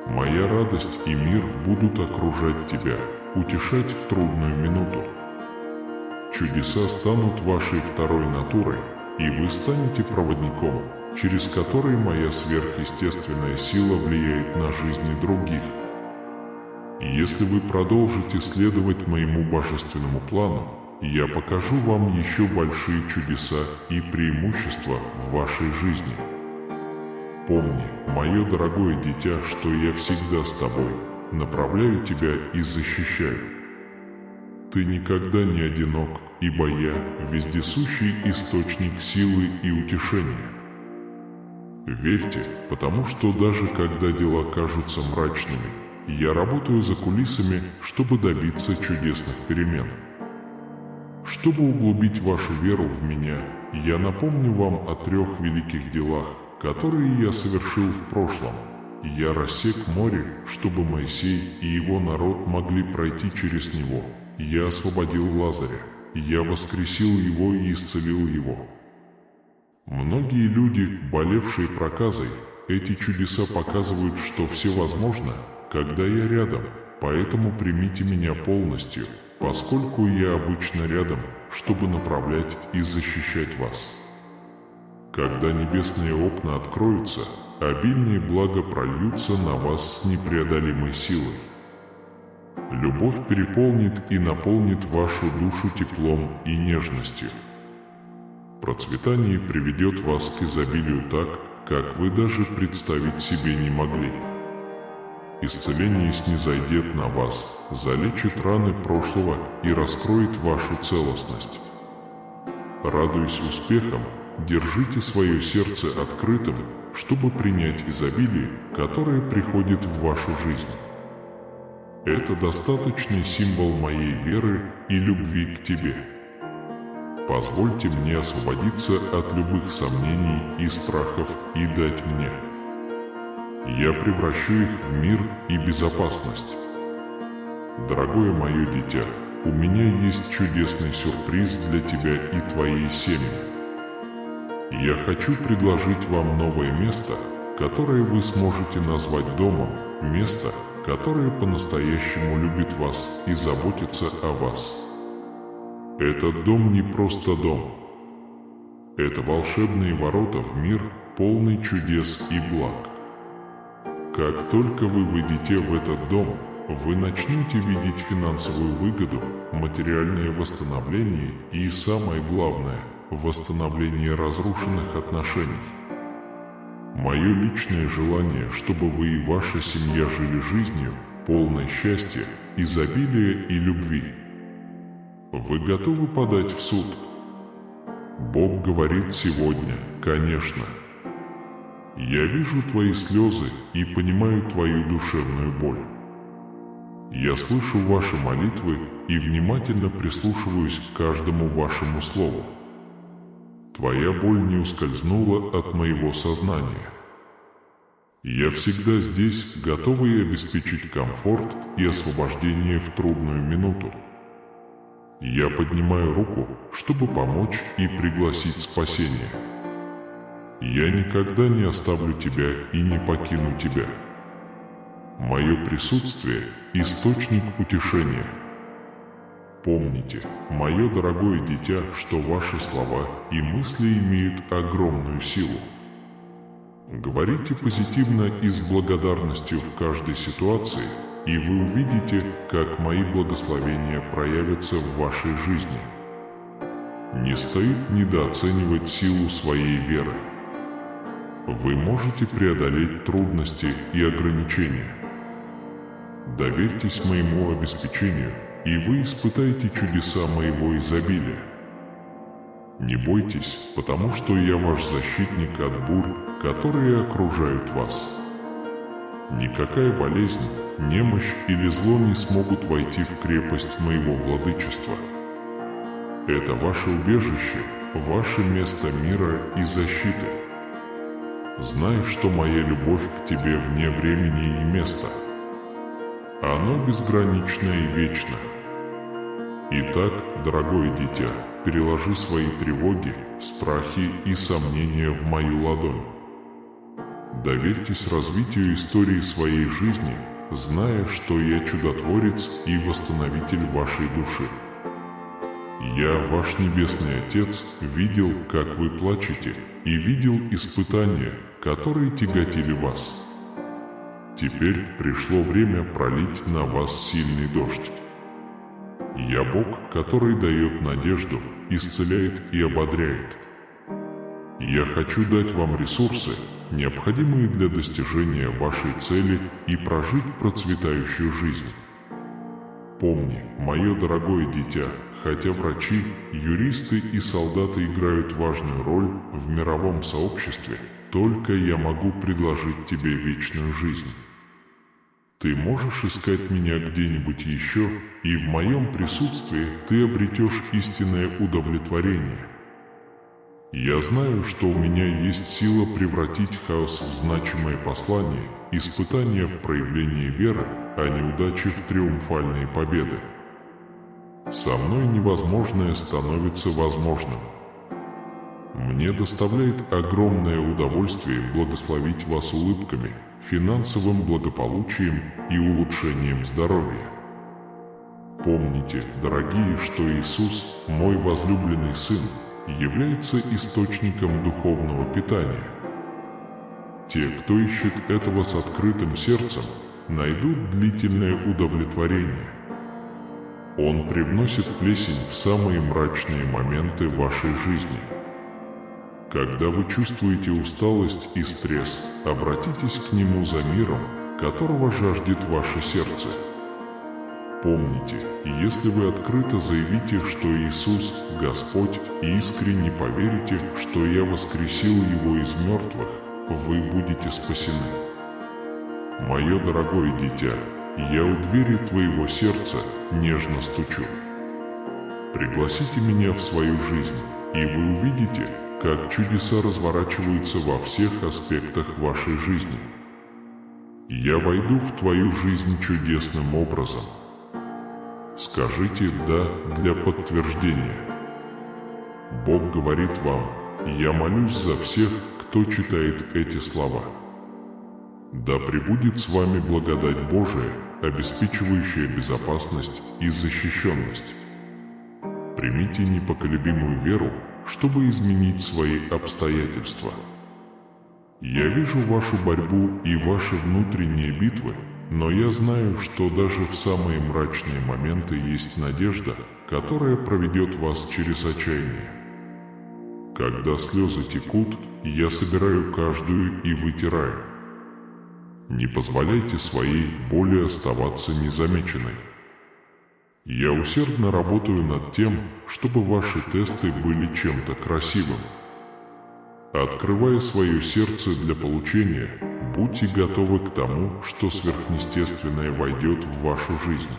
Моя радость и мир будут окружать тебя, утешать в трудную минуту. Чудеса станут вашей второй натурой, и вы станете проводником, через который моя сверхъестественная сила влияет на жизни других. Если вы продолжите следовать моему божественному плану, я покажу вам еще большие чудеса и преимущества в вашей жизни. Помни, мое дорогое дитя, что я всегда с тобой, направляю тебя и защищаю. Ты никогда не одинок, ибо я вездесущий источник силы и утешения. Верьте, потому что даже когда дела кажутся мрачными, я работаю за кулисами, чтобы добиться чудесных перемен. Чтобы углубить вашу веру в меня, я напомню вам о 3 великих делах, которые я совершил в прошлом. Я рассек море, чтобы Моисей и его народ могли пройти через него. Я освободил Лазаря, я воскресил его и исцелил его. Многие люди, болевшие проказой, эти чудеса показывают, что все возможно, когда я рядом, поэтому примите меня полностью, поскольку я обычно рядом, чтобы направлять и защищать вас. Когда небесные окна откроются, обильные блага прольются на вас с непреодолимой силой. Любовь переполнит и наполнит вашу душу теплом и нежностью. Процветание приведет вас к изобилию так, как вы даже представить себе не могли. Исцеление снизойдет на вас, залечит раны прошлого и раскроет вашу целостность. Радуясь успехам, держите свое сердце открытым, чтобы принять изобилие, которое приходит в вашу жизнь. Это достаточный символ моей веры и любви к тебе. Позвольте мне освободиться от любых сомнений и страхов и дать мне. Я превращу их в мир и безопасность. Дорогое мое дитя, у меня есть чудесный сюрприз для тебя и твоей семьи. Я хочу предложить вам новое место, которое вы сможете назвать домом, место, которое по-настоящему любит вас и заботится о вас. Этот дом не просто дом. Это волшебные ворота в мир, полный чудес и благ. Как только вы выйдете в этот дом, вы начнете видеть финансовую выгоду, материальное восстановление и, самое главное, восстановление разрушенных отношений. Мое личное желание, чтобы вы и ваша семья жили жизнью, полной счастья, изобилия и любви. Вы готовы подать в суд? Бог говорит сегодня, конечно. Я вижу твои слезы и понимаю твою душевную боль. Я слышу ваши молитвы и внимательно прислушиваюсь к каждому вашему слову. Твоя боль не ускользнула от моего сознания. Я всегда здесь, готовый обеспечить комфорт и освобождение в трудную минуту. Я поднимаю руку, чтобы помочь и пригласить спасение. Я никогда не оставлю тебя и не покину тебя. Мое присутствие – источник утешения. Помните, мое дорогое дитя, что ваши слова и мысли имеют огромную силу. Говорите позитивно и с благодарностью в каждой ситуации, и вы увидите, как мои благословения проявятся в вашей жизни. Не стоит недооценивать силу своей веры. Вы можете преодолеть трудности и ограничения. Доверьтесь моему обеспечению, и вы испытаете чудеса моего изобилия. Не бойтесь, потому что я ваш защитник от бурь, которые окружают вас. Никакая болезнь, немощь или зло не смогут войти в крепость моего владычества. Это ваше убежище, ваше место мира и защиты. Знай, что моя любовь к тебе вне времени и места. Оно безгранично и вечно. Итак, дорогое дитя, переложи свои тревоги, страхи и сомнения в мою ладонь. Доверьтесь развитию истории своей жизни, зная, что я чудотворец и восстановитель вашей души. Я, ваш Небесный Отец, видел, как вы плачете, и видел испытания, которые тяготили вас. Теперь пришло время пролить на вас сильный дождь. Я Бог, который дает надежду, исцеляет и ободряет. Я хочу дать вам ресурсы, необходимые для достижения вашей цели и прожить процветающую жизнь. Помни, мое дорогое дитя, хотя врачи, юристы и солдаты играют важную роль в мировом сообществе, только я могу предложить тебе вечную жизнь. Ты можешь искать меня где-нибудь еще, и в моем присутствии ты обретешь истинное удовлетворение. Я знаю, что у меня есть сила превратить хаос в значимое послание, испытания в проявлении веры, а неудачи в триумфальные победы. Со мной невозможное становится возможным. Мне доставляет огромное удовольствие благословить вас улыбками, финансовым благополучием и улучшением здоровья. Помните, дорогие, что Иисус, мой возлюбленный Сын, является источником духовного питания. Те, кто ищет этого с открытым сердцем, найдут длительное удовлетворение. Он привносит плесень в самые мрачные моменты вашей жизни. Когда вы чувствуете усталость и стресс, обратитесь к Нему за миром, которого жаждет ваше сердце. Помните, если вы открыто заявите, что Иисус – Господь, и искренне поверите, что Я воскресил Его из мертвых, вы будете спасены. Мое дорогое дитя, Я у двери твоего сердца нежно стучу. Пригласите меня в свою жизнь, и вы увидите, как чудеса разворачиваются во всех аспектах вашей жизни. Я войду в твою жизнь чудесным образом. Скажите «да» для подтверждения. Бог говорит вам: «Я молюсь за всех, кто читает эти слова». Да пребудет с вами благодать Божия, обеспечивающая безопасность и защищенность. Примите непоколебимую веру, чтобы изменить свои обстоятельства. Я вижу вашу борьбу и ваши внутренние битвы, но я знаю, что даже в самые мрачные моменты есть надежда, которая проведет вас через отчаяние. Когда слезы текут, я собираю каждую и вытираю. Не позволяйте своей боли оставаться незамеченной. Я усердно работаю над тем, чтобы ваши тесты были чем-то красивым. Открывая свое сердце для получения, будьте готовы к тому, что сверхъестественное войдет в вашу жизнь.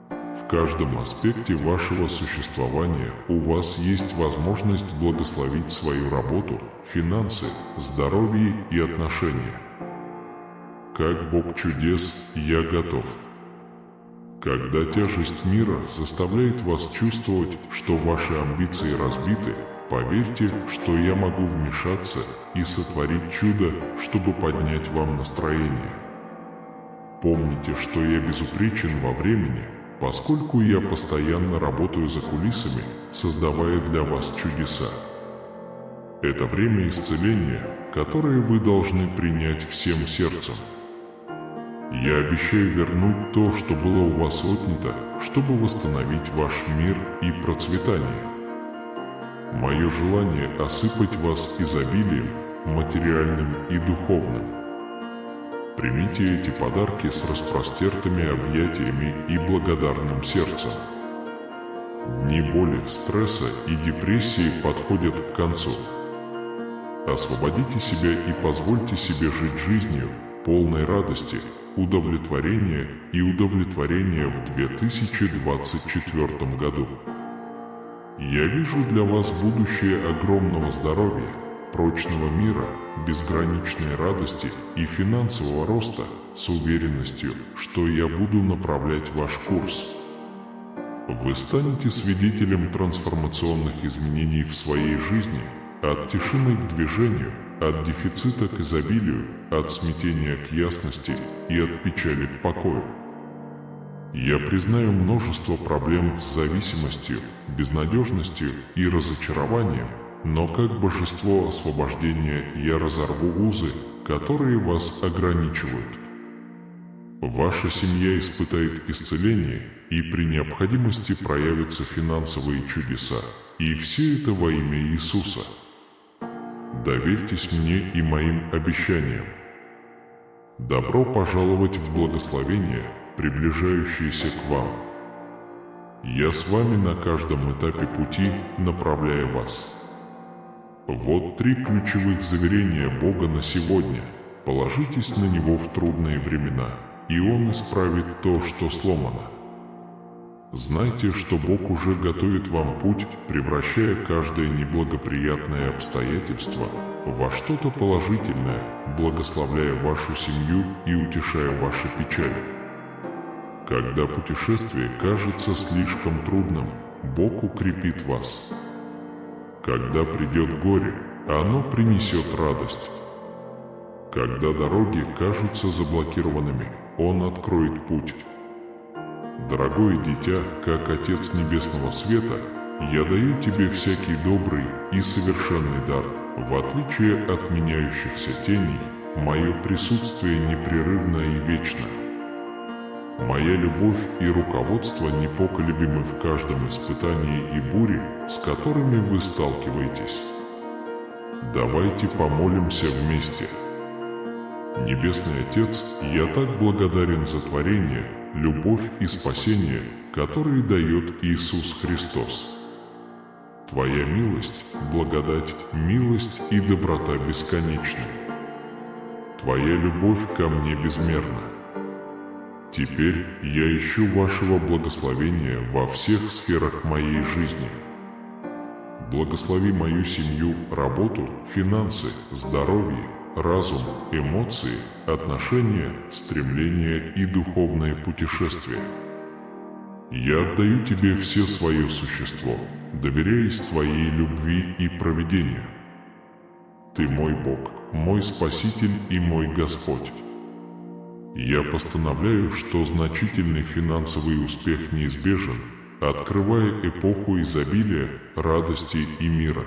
В каждом аспекте вашего существования у вас есть возможность благословить свою работу, финансы, здоровье и отношения. Как Бог чудес, я готов. Когда тяжесть мира заставляет вас чувствовать, что ваши амбиции разбиты, поверьте, что я могу вмешаться и сотворить чудо, чтобы поднять вам настроение. Помните, что я безупречен во времени, поскольку я постоянно работаю за кулисами, создавая для вас чудеса. Это время исцеления, которое вы должны принять всем сердцем. Я обещаю вернуть то, что было у вас отнято, чтобы восстановить ваш мир и процветание. Мое желание осыпать вас изобилием, материальным и духовным. Примите эти подарки с распростертыми объятиями и благодарным сердцем. Дни боли, стресса и депрессии подходят к концу. Освободите себя и позвольте себе жить жизнью, полной радости, удовлетворения и удовлетворения в 2024 году. Я вижу для вас будущее огромного здоровья, прочного мира, безграничной радости и финансового роста с уверенностью, что я буду направлять ваш курс. Вы станете свидетелем трансформационных изменений в своей жизни, от тишины к движению, от дефицита к изобилию, от смятения к ясности и от печали к покою. Я признаю множество проблем с зависимостью, безнадежностью и разочарованием, но как божество освобождения я разорву узы, которые вас ограничивают. Ваша семья испытает исцеление, и при необходимости проявятся финансовые чудеса, и все это во имя Иисуса. Доверьтесь мне и моим обещаниям. Добро пожаловать в благословение, приближающееся к вам. Я с вами на каждом этапе пути, направляя вас. Вот 3 ключевых заверения Бога на сегодня. Положитесь на Него в трудные времена, и Он исправит то, что сломано. Знайте, что Бог уже готовит вам путь, превращая каждое неблагоприятное обстоятельство во что-то положительное, благословляя вашу семью и утешая ваши печали. Когда путешествие кажется слишком трудным, Бог укрепит вас. Когда придет горе, оно принесет радость. Когда дороги кажутся заблокированными, Он откроет путь. Дорогое дитя, как Отец Небесного Света, я даю тебе всякий добрый и совершенный дар. В отличие от меняющихся теней, мое присутствие непрерывно и вечно. Моя любовь и руководство непоколебимы в каждом испытании и буре, с которыми вы сталкиваетесь. Давайте помолимся вместе. Небесный Отец, я так благодарен за творение, любовь и спасение, которые дает Иисус Христос. Твоя милость, благодать, милость и доброта бесконечны. Твоя любовь ко мне безмерна. Теперь я ищу вашего благословения во всех сферах моей жизни. Благослови мою семью, работу, финансы, здоровье, разум, эмоции, отношения, стремления и духовное путешествие. Я отдаю Тебе все свое существо, доверяясь Твоей любви и провидению. Ты мой Бог, мой Спаситель и мой Господь. Я постановляю, что значительный финансовый успех неизбежен, открывая эпоху изобилия, радости и мира.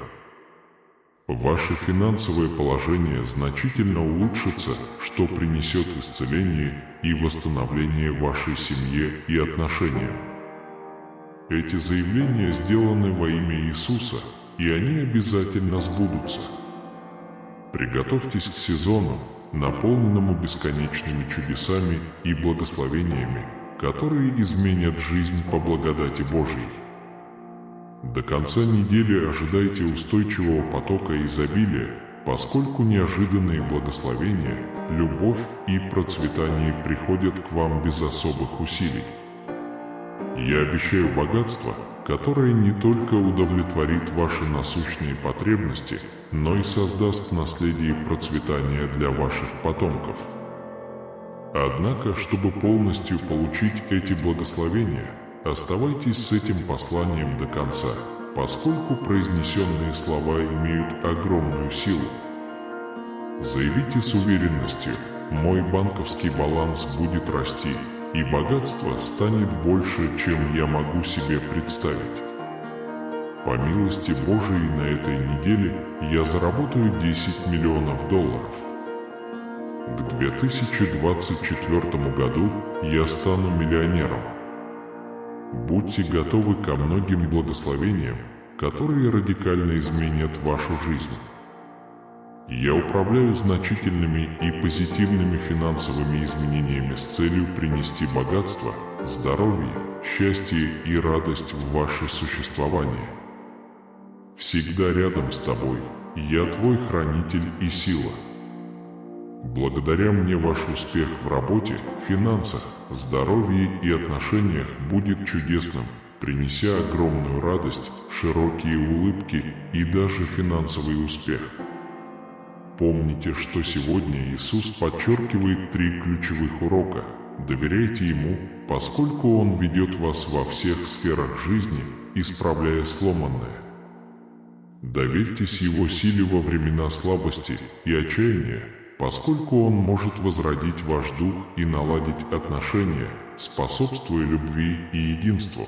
Ваше финансовое положение значительно улучшится, что принесет исцеление и восстановление вашей семье и отношениям. Эти заявления сделаны во имя Иисуса, и они обязательно сбудутся. Приготовьтесь к сезону, наполненному бесконечными чудесами и благословениями, которые изменят жизнь по благодати Божьей. До конца недели ожидайте устойчивого потока изобилия, поскольку неожиданные благословения, любовь и процветание приходят к вам без особых усилий. Я обещаю богатство, которое не только удовлетворит ваши насущные потребности, но и создаст наследие процветания для ваших потомков. Однако, чтобы полностью получить эти благословения, оставайтесь с этим посланием до конца, поскольку произнесенные слова имеют огромную силу. Заявите с уверенностью: «Мой банковский баланс будет расти, и богатство станет больше, чем я могу себе представить. По милости Божией на этой неделе я заработаю $10 миллионов. К 2024 году я стану миллионером». Будьте готовы ко многим благословениям, которые радикально изменят вашу жизнь. Я управляю значительными и позитивными финансовыми изменениями с целью принести богатство, здоровье, счастье и радость в ваше существование. Всегда рядом с тобой, я твой хранитель и сила. Благодаря мне ваш успех в работе, финансах, здоровье и отношениях будет чудесным, принеся огромную радость, широкие улыбки и даже финансовый успех. Помните, что сегодня Иисус подчеркивает 3 ключевых урока. Доверяйте Ему, поскольку Он ведет вас во всех сферах жизни, исправляя сломанное. Доверьтесь Его силе во времена слабости и отчаяния, поскольку Он может возродить ваш дух и наладить отношения, способствуя любви и единству.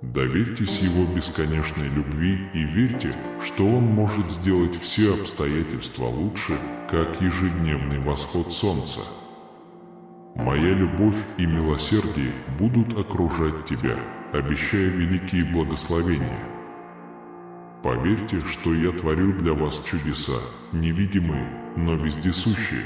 Доверьтесь Его бесконечной любви и верьте, что Он может сделать все обстоятельства лучше, как ежедневный восход солнца. Моя любовь и милосердие будут окружать тебя, обещая великие благословения. Поверьте, что я творю для вас чудеса, невидимые, но вездесущие.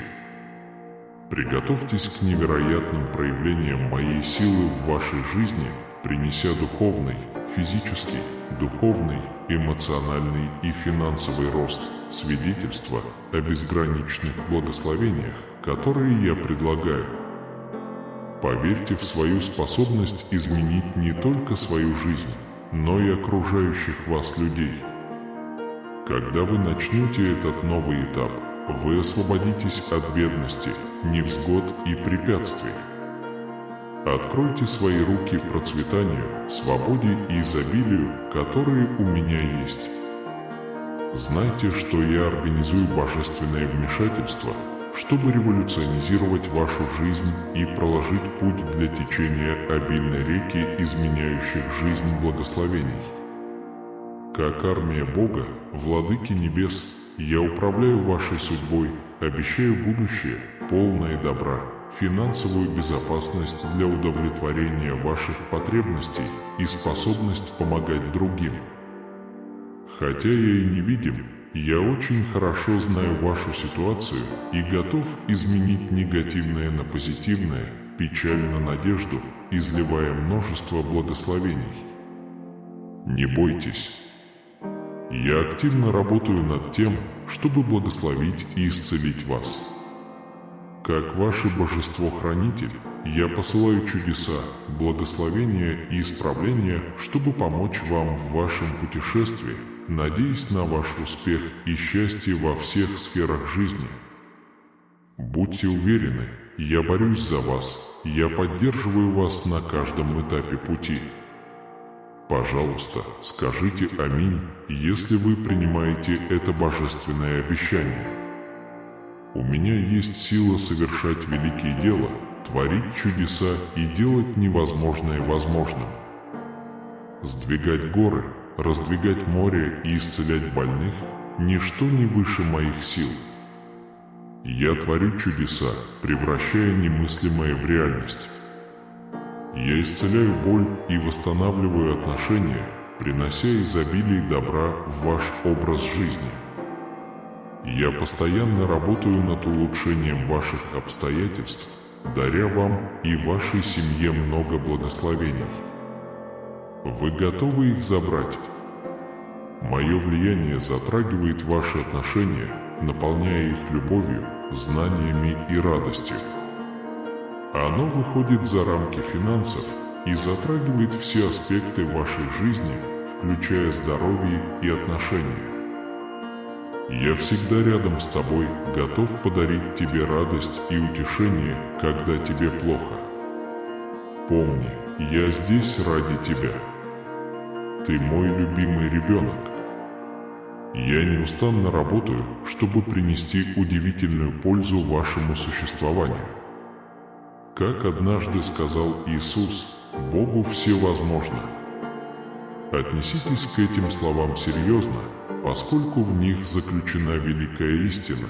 Приготовьтесь к невероятным проявлениям моей силы в вашей жизни, принеся духовный, физический, духовный, эмоциональный и финансовый рост, свидетельство о безграничных благословениях, которые я предлагаю. Поверьте в свою способность изменить не только свою жизнь, но и окружающих вас людей. Когда вы начнете этот новый этап, вы освободитесь от бедности, невзгод и препятствий. Откройте свои руки процветанию, свободе и изобилию, которые у меня есть. Знайте, что я организую божественное вмешательство, чтобы революционизировать вашу жизнь и проложить путь для течения обильной реки, изменяющих жизнь благословений. Как армия Бога, Владыки Небес, я управляю вашей судьбой, обещаю будущее, полное добра, финансовую безопасность для удовлетворения ваших потребностей и способность помогать другим. Хотя я и невидим, я очень хорошо знаю вашу ситуацию и готов изменить негативное на позитивное, печаль на надежду, изливая множество благословений. Не бойтесь. Я активно работаю над тем, чтобы благословить и исцелить вас. Как ваше божество-хранитель, я посылаю чудеса, благословения и исправления, чтобы помочь вам в вашем путешествии, надеясь на ваш успех и счастье во всех сферах жизни. Будьте уверены, я борюсь за вас, я поддерживаю вас на каждом этапе пути. Пожалуйста, скажите «Аминь», если вы принимаете это божественное обещание. У меня есть сила совершать великие дела, творить чудеса и делать невозможное возможным. Сдвигать горы, раздвигать море и исцелять больных – ничто не выше моих сил. Я творю чудеса, превращая немыслимое в реальность. Я исцеляю боль и восстанавливаю отношения, принося изобилие добра в ваш образ жизни. Я постоянно работаю над улучшением ваших обстоятельств, даря вам и вашей семье много благословений. Вы готовы их забрать? Мое влияние затрагивает ваши отношения, наполняя их любовью, знаниями и радостью. Оно выходит за рамки финансов и затрагивает все аспекты вашей жизни, включая здоровье и отношения. Я всегда рядом с тобой, готов подарить тебе радость и утешение, когда тебе плохо. Помни, я здесь ради тебя. Ты мой любимый ребенок. Я неустанно работаю, чтобы принести удивительную пользу вашему существованию. Как однажды сказал Иисус, Богу все возможно. Отнеситесь к этим словам серьезно, поскольку в них заключена великая истина.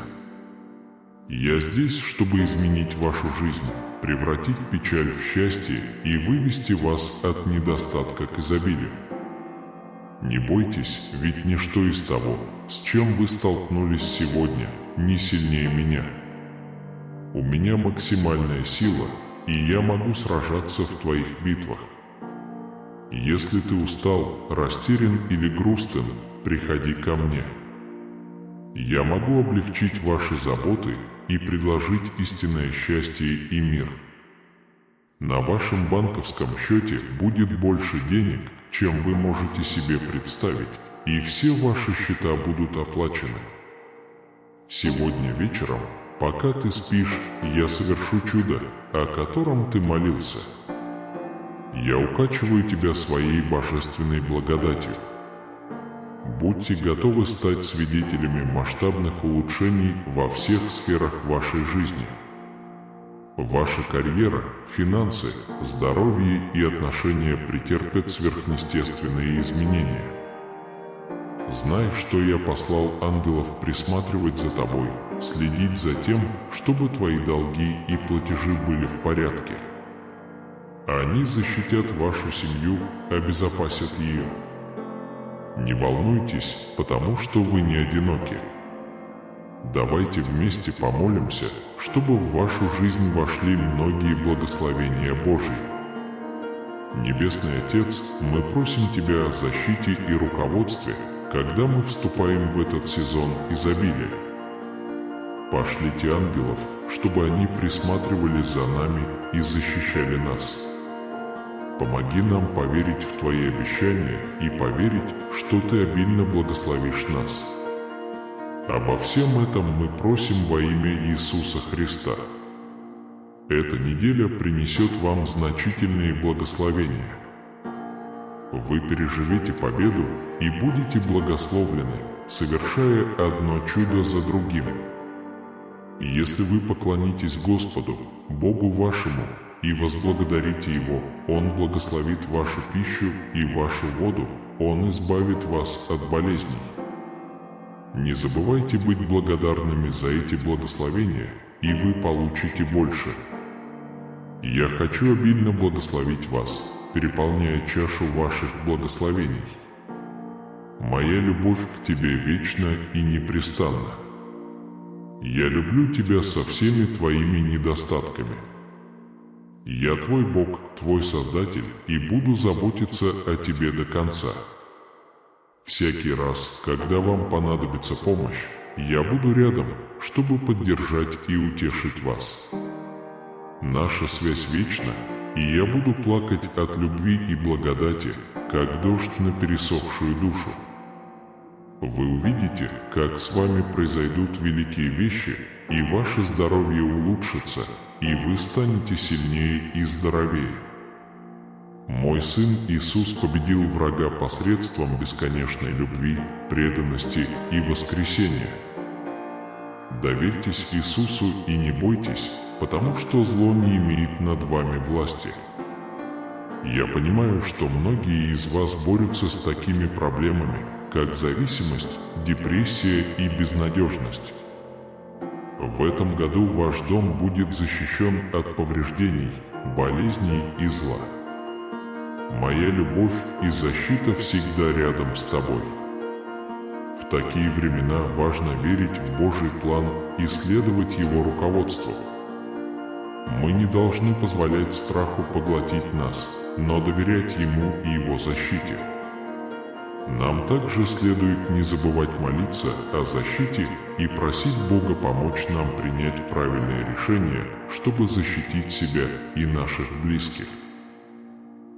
Я здесь, чтобы изменить вашу жизнь, превратить печаль в счастье и вывести вас от недостатка к изобилию. Не бойтесь, ведь ничто из того, с чем вы столкнулись сегодня, не сильнее меня. У меня максимальная сила, и я могу сражаться в твоих битвах. Если ты устал, растерян или грустен, приходи ко мне. Я могу облегчить ваши заботы и предложить истинное счастье и мир. На вашем банковском счете будет больше денег, чем вы можете себе представить, и все ваши счета будут оплачены. Сегодня вечером, пока ты спишь, я совершу чудо, о котором ты молился. Я укачиваю тебя своей божественной благодатью. Будьте готовы стать свидетелями масштабных улучшений во всех сферах вашей жизни. Ваша карьера, финансы, здоровье и отношения претерпят сверхъестественные изменения. Знай, что я послал ангелов присматривать за тобой, следить за тем, чтобы твои долги и платежи были в порядке. Они защитят вашу семью, обезопасят ее. Не волнуйтесь, потому что вы не одиноки. Давайте вместе помолимся, чтобы в вашу жизнь вошли многие благословения Божьи. Небесный Отец, мы просим Тебя о защите и руководстве, когда мы вступаем в этот сезон изобилия. Пошлите ангелов, чтобы они присматривали за нами и защищали нас. Помоги нам поверить в Твои обещания и поверить, что Ты обильно благословишь нас. Обо всем этом мы просим во имя Иисуса Христа. Эта неделя принесет вам значительные благословения. Вы переживете победу и будете благословлены, совершая одно чудо за другим. Если вы поклонитесь Господу, Богу вашему, и возблагодарите Его, Он благословит вашу пищу и вашу воду, Он избавит вас от болезней. Не забывайте быть благодарными за эти благословения, и вы получите больше. Я хочу обильно благословить вас, переполняя чашу ваших благословений. Моя любовь к тебе вечна и непрестанна. Я люблю тебя со всеми твоими недостатками. Я твой Бог, твой Создатель, и буду заботиться о тебе до конца. Всякий раз, когда вам понадобится помощь, я буду рядом, чтобы поддержать и утешить вас. Наша связь вечна, и я буду плакать от любви и благодати, как дождь на пересохшую душу. Вы увидите, как с вами произойдут великие вещи, и ваше здоровье улучшится, и вы станете сильнее и здоровее. Мой Сын Иисус победил врага посредством бесконечной любви, преданности и воскресения. Доверьтесь Иисусу и не бойтесь, потому что зло не имеет над вами власти. Я понимаю, что многие из вас борются с такими проблемами, как зависимость, депрессия и безнадежность. В этом году ваш дом будет защищен от повреждений, болезней и зла. Моя любовь и защита всегда рядом с тобой. В такие времена важно верить в Божий план и следовать Его руководству. Мы не должны позволять страху поглотить нас, но доверять Ему и Его защите. Нам также следует не забывать молиться о защите и просить Бога помочь нам принять правильные решения, чтобы защитить себя и наших близких.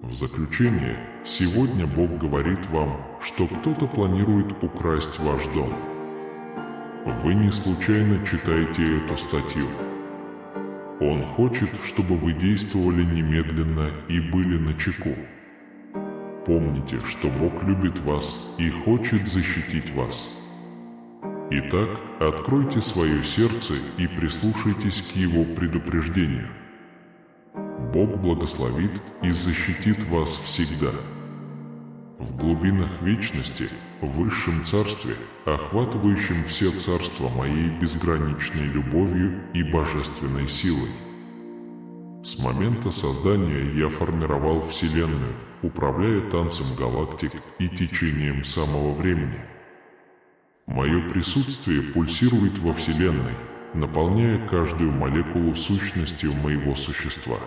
В заключение, сегодня Бог говорит вам, что кто-то планирует украсть ваш дом. Вы не случайно читаете эту статью. Он хочет, чтобы вы действовали немедленно и были начеку. Помните, что Бог любит вас и хочет защитить вас. Итак, откройте свое сердце и прислушайтесь к Его предупреждению. Бог благословит и защитит вас всегда. В глубинах вечности, в высшем царстве, охватывающем все царства моей безграничной любовью и божественной силой. С момента создания я формировал Вселенную, управляя танцем галактик и течением самого времени. Мое присутствие пульсирует во Вселенной, наполняя каждую молекулу сущностью моего существа.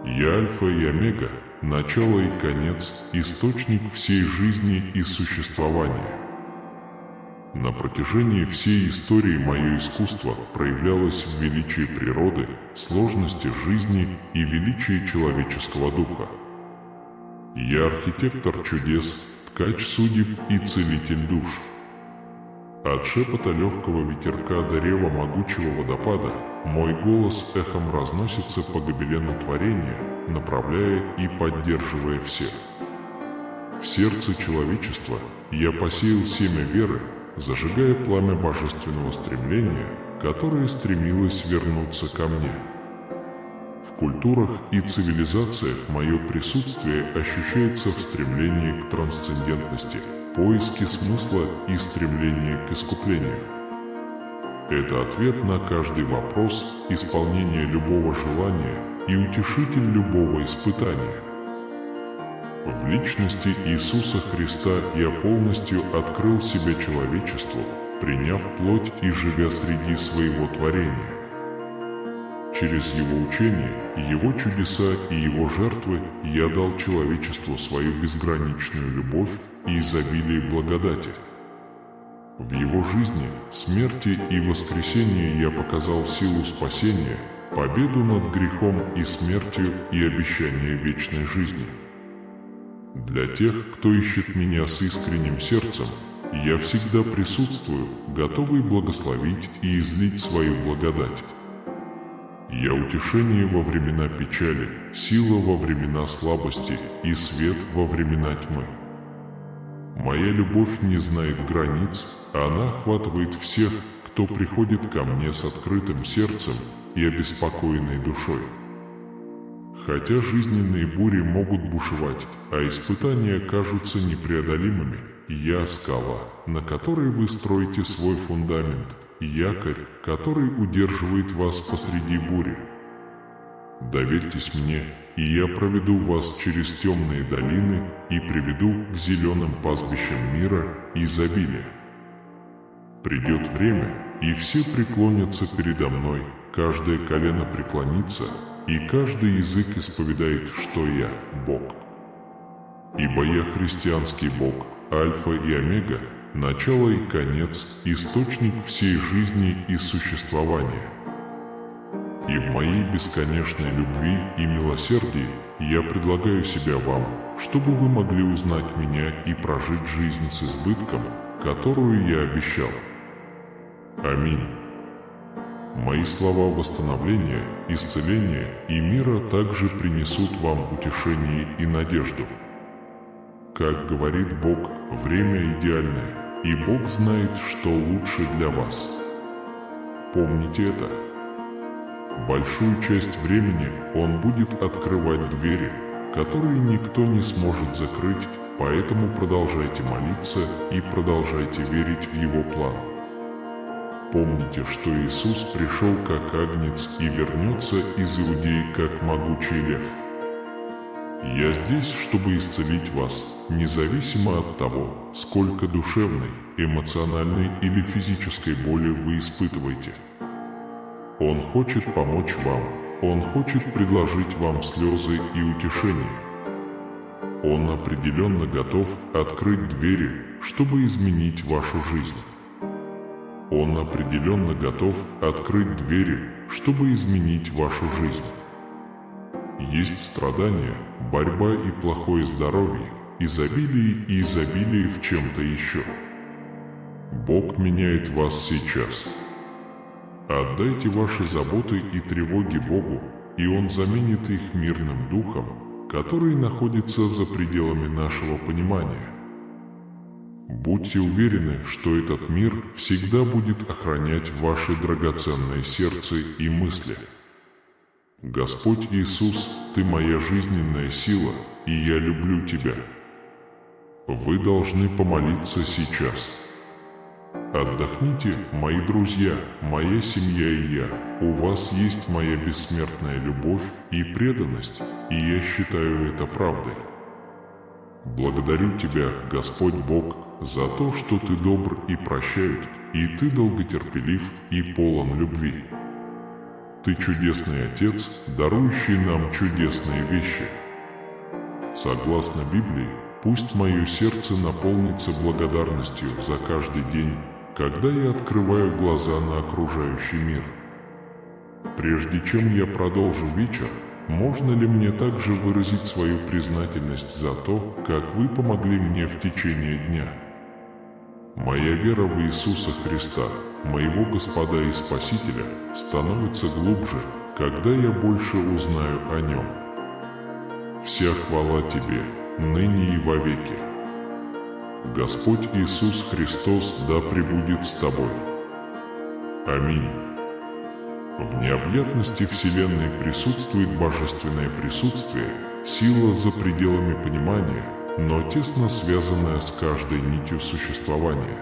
Я Альфа и Омега, начало и конец, источник всей жизни и существования. На протяжении всей истории мое искусство проявлялось в величии природы, сложности жизни и величии человеческого духа. Я архитектор чудес, ткач судеб и целитель душ. От шепота легкого ветерка до рева могучего водопада мой голос эхом разносится по гобелену творения, направляя и поддерживая всех. В сердце человечества я посеял семя веры, зажигая пламя божественного стремления, которое стремилось вернуться ко мне. В культурах и цивилизациях мое присутствие ощущается в стремлении к трансцендентности, поиске смысла и стремлении к искуплению. Это ответ на каждый вопрос, исполнение любого желания и утешитель любого испытания. В личности Иисуса Христа я полностью открыл себя человечеству, приняв плоть и живя среди своего творения. Через Его учение, Его чудеса и Его жертвы я дал человечеству свою безграничную любовь и изобилие благодати. В Его жизни, смерти и воскресении я показал силу спасения, победу над грехом и смертью и обещание вечной жизни. Для тех, кто ищет меня с искренним сердцем, я всегда присутствую, готовый благословить и излить свою благодать. Я утешение во времена печали, сила во времена слабости и свет во времена тьмы. Моя любовь не знает границ, она охватывает всех, кто приходит ко мне с открытым сердцем и обеспокоенной душой. Хотя жизненные бури могут бушевать, а испытания кажутся непреодолимыми, я скала, на которой вы строите свой фундамент, якорь, который удерживает вас посреди бури. Доверьтесь мне, и я проведу вас через темные долины и приведу к зеленым пастбищам мира и изобилия. Придет время, и все преклонятся передо мной, каждое колено преклонится, и каждый язык исповедает, что я Бог. Ибо я христианский Бог, Альфа и Омега, начало и конец, источник всей жизни и существования. И в моей бесконечной любви и милосердии я предлагаю себя вам, чтобы вы могли узнать меня и прожить жизнь с избытком, которую я обещал. Аминь. Мои слова восстановления, исцеления и мира также принесут вам утешение и надежду. Как говорит Бог, время идеальное, и Бог знает, что лучше для вас. Помните это. Большую часть времени Он будет открывать двери, которые никто не сможет закрыть, поэтому продолжайте молиться и продолжайте верить в Его план. Помните, что Иисус пришел как агнец и вернется из Иудеи как могучий лев. Я здесь, чтобы исцелить вас, независимо от того, сколько душевной, эмоциональной или физической боли вы испытываете. Он хочет помочь вам, Он хочет предложить вам слезы и утешение. Он определенно готов открыть двери, чтобы изменить вашу жизнь. Он определенно готов открыть двери, чтобы изменить вашу жизнь. Есть страдания, борьба и плохое здоровье, изобилие и изобилие в чем-то еще. Бог меняет вас сейчас. Отдайте ваши заботы и тревоги Богу, и Он заменит их мирным духом, который находится за пределами нашего понимания. Будьте уверены, что этот мир всегда будет охранять ваше драгоценное сердце и мысли. Господь Иисус, Ты моя жизненная сила, и я люблю Тебя. Вы должны помолиться сейчас. Отдохните, мои друзья, моя семья и я. У вас есть моя бессмертная любовь и преданность, и я считаю это правдой. Благодарю Тебя, Господь Бог, за то, что Ты добр и прощают, и Ты долготерпелив и полон любви. Ты чудесный Отец, дарующий нам чудесные вещи. Согласно Библии, пусть мое сердце наполнится благодарностью за каждый день, когда я открываю глаза на окружающий мир. Прежде чем я продолжу вечер, можно ли мне также выразить свою признательность за то, как вы помогли мне в течение дня? Моя вера в Иисуса Христа, моего Господа и Спасителя, становится глубже, когда я больше узнаю о Нем. Вся хвала Тебе, ныне и вовеки. Господь Иисус Христос да пребудет с тобой. Аминь. В необъятности Вселенной присутствует божественное присутствие, сила за пределами понимания, но тесно связанная с каждой нитью существования.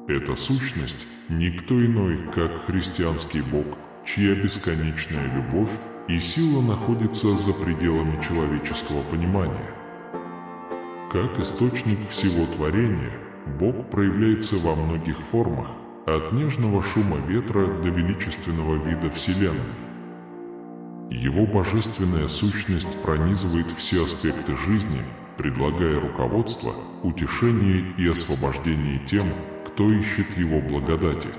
Эта сущность – никто иной, как христианский Бог, чья бесконечная любовь и сила находится за пределами человеческого понимания. Как источник всего творения, Бог проявляется во многих формах, от нежного шума ветра до величественного вида Вселенной. Его божественная сущность пронизывает все аспекты жизни, предлагая руководство, утешение и освобождение тем, кто ищет Его благодати.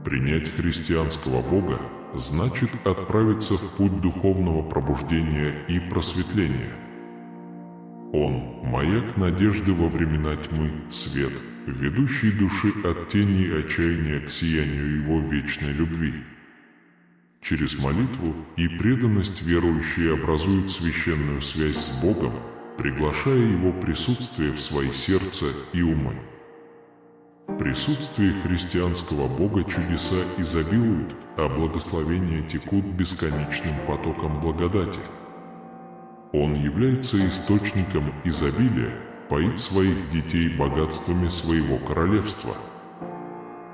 Принять христианского Бога значит отправиться в путь духовного пробуждения и просветления. Он – маяк надежды во времена тьмы, свет, ведущий души от тени и отчаяния к сиянию Его вечной любви. Через молитву и преданность верующие образуют священную связь с Богом, приглашая Его присутствие в свои сердца и умы. В присутствии христианского Бога чудеса изобилуют, а благословения текут бесконечным потоком благодати. Он является источником изобилия, поит своих детей богатствами своего королевства.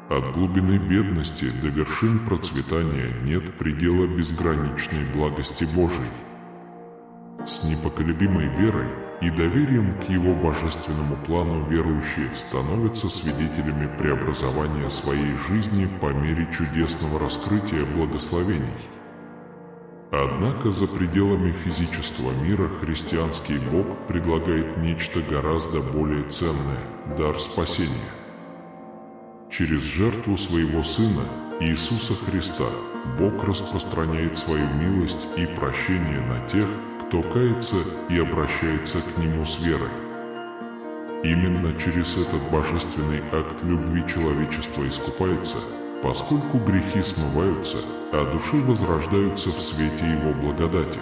От глубины бедности до вершин процветания нет предела безграничной благости Божией. С непоколебимой верой и доверием к Его божественному плану верующие становятся свидетелями преобразования своей жизни по мере чудесного раскрытия благословений. Однако за пределами физического мира христианский Бог предлагает нечто гораздо более ценное – дар спасения. Через жертву своего Сына, Иисуса Христа, Бог распространяет свою милость и прощение на тех, кто кается и обращается к Нему с верой. Именно через этот божественный акт любви человечество искупается, поскольку грехи смываются, а души возрождаются в свете Его благодати.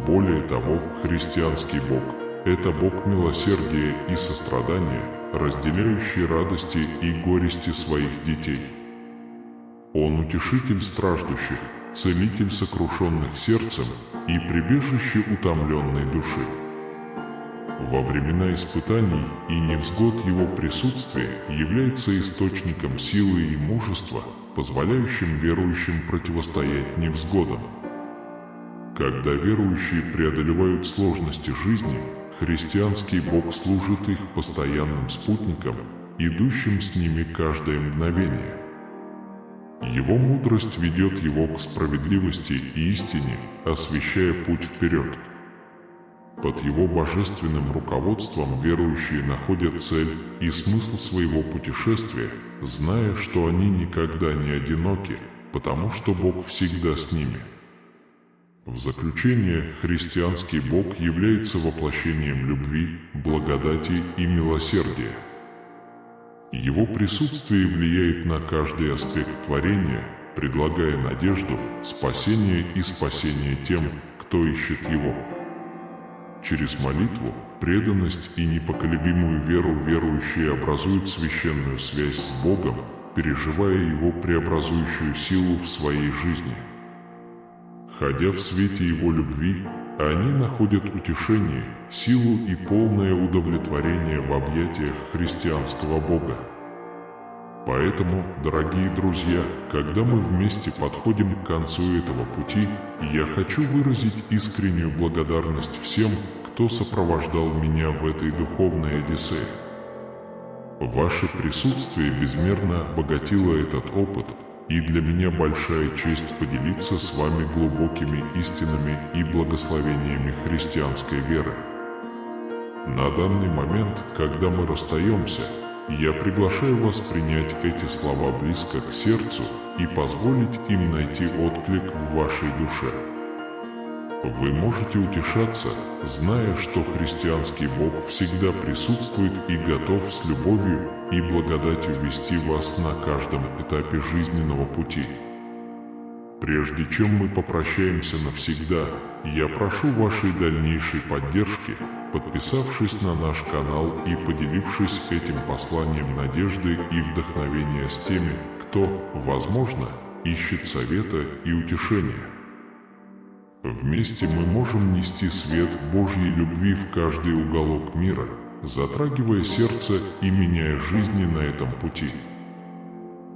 Более того, христианский Бог – это Бог милосердия и сострадания, разделяющий радости и горести своих детей. Он утешитель страждущих, целитель сокрушенных сердцем и прибежище утомленной души. Во времена испытаний и невзгод Его присутствие является источником силы и мужества, позволяющим верующим противостоять невзгодам. Когда верующие преодолевают сложности жизни, христианский Бог служит их постоянным спутником, идущим с ними каждое мгновение. Его мудрость ведет его к справедливости и истине, освещая путь вперед. Под Его божественным руководством верующие находят цель и смысл своего путешествия, зная, что они никогда не одиноки, потому что Бог всегда с ними. В заключение, христианский Бог является воплощением любви, благодати и милосердия. Его присутствие влияет на каждый аспект творения, предлагая надежду, спасение и спасение тем, кто ищет Его. Через молитву, преданность и непоколебимую веру верующие образуют священную связь с Богом, переживая Его преобразующую силу в своей жизни. Ходя в свете Его любви, они находят утешение, силу и полное удовлетворение в объятиях христианского Бога. Поэтому, дорогие друзья, когда мы вместе подходим к концу этого пути, я хочу выразить искреннюю благодарность всем, кто сопровождал меня в этой духовной одиссее. Ваше присутствие безмерно обогатило этот опыт, и для меня большая честь поделиться с вами глубокими истинами и благословениями христианской веры. На данный момент, когда мы расстаемся, я приглашаю вас принять эти слова близко к сердцу и позволить им найти отклик в вашей душе. Вы можете утешаться, зная, что христианский Бог всегда присутствует и готов с любовью и благодатью вести вас на каждом этапе жизненного пути. Прежде чем мы попрощаемся навсегда, я прошу вашей дальнейшей поддержки, подписавшись на наш канал и поделившись этим посланием надежды и вдохновения с теми, кто, возможно, ищет совета и утешения. Вместе мы можем нести свет Божьей любви в каждый уголок мира, затрагивая сердце и меняя жизни на этом пути.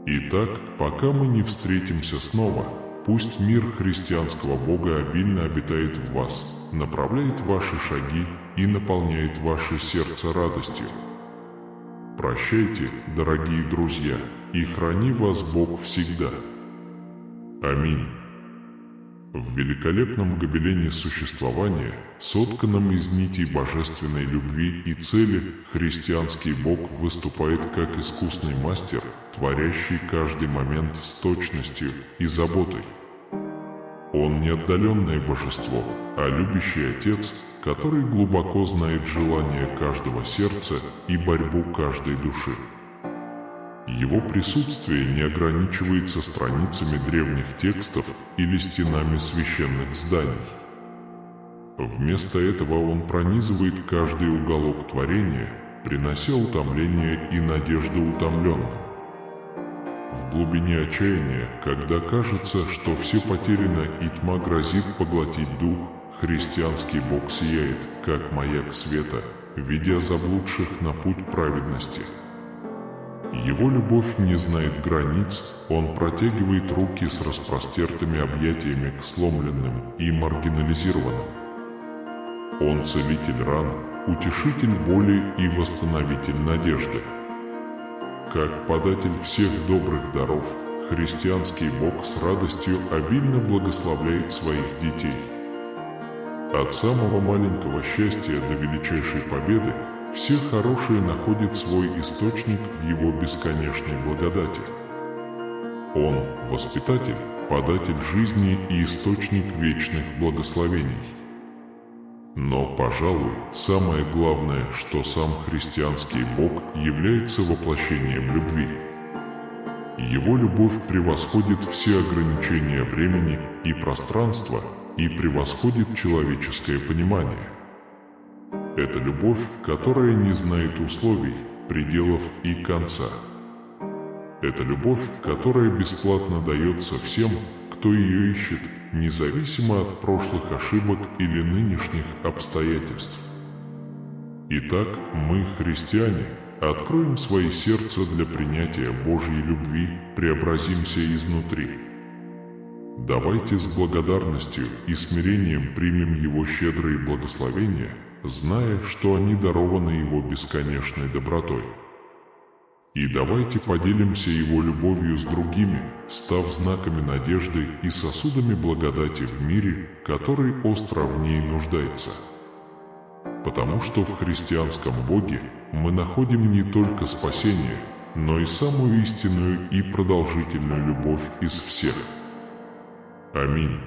Итак, пока мы не встретимся снова, пусть мир христианского Бога обильно обитает в вас, направляет ваши шаги и наполняет ваше сердце радостью. Прощайте, дорогие друзья, и храни вас Бог всегда. Аминь. В великолепном гобелене существования, сотканном из нитей божественной любви и цели, христианский Бог выступает как искусный мастер, творящий каждый момент с точностью и заботой. Он не отдаленное божество, а любящий Отец, который глубоко знает желания каждого сердца и борьбу каждой души. Его присутствие не ограничивается страницами древних текстов или стенами священных зданий. Вместо этого Он пронизывает каждый уголок творения, принося утомление и надежду утомленным. В глубине отчаяния, когда кажется, что все потеряно и тьма грозит поглотить дух, христианский Бог сияет, как маяк света, ведя заблудших на путь праведности. Его любовь не знает границ, Он протягивает руки с распростертыми объятиями к сломленным и маргинализированным. Он целитель ран, утешитель боли и восстановитель надежды. Как податель всех добрых даров, христианский Бог с радостью обильно благословляет своих детей. От самого маленького счастья до величайшей победы все хорошие находят свой источник в Его бесконечной благодати. Он – воспитатель, податель жизни и источник вечных благословений. Но, пожалуй, самое главное, что сам христианский Бог является воплощением любви. Его любовь превосходит все ограничения времени и пространства и превосходит человеческое понимание. Это любовь, которая не знает условий, пределов и конца. Это любовь, которая бесплатно дается всем, кто ее ищет, независимо от прошлых ошибок или нынешних обстоятельств. Итак, мы, христиане, откроем свои сердца для принятия Божьей любви, преобразимся изнутри. Давайте с благодарностью и смирением примем Его щедрые благословения, зная, что они дарованы Его бесконечной добротой. И давайте поделимся Его любовью с другими, став знаками надежды и сосудами благодати в мире, который остро в ней нуждается. Потому что в христианском Боге мы находим не только спасение, но и самую истинную и продолжительную любовь из всех. Аминь.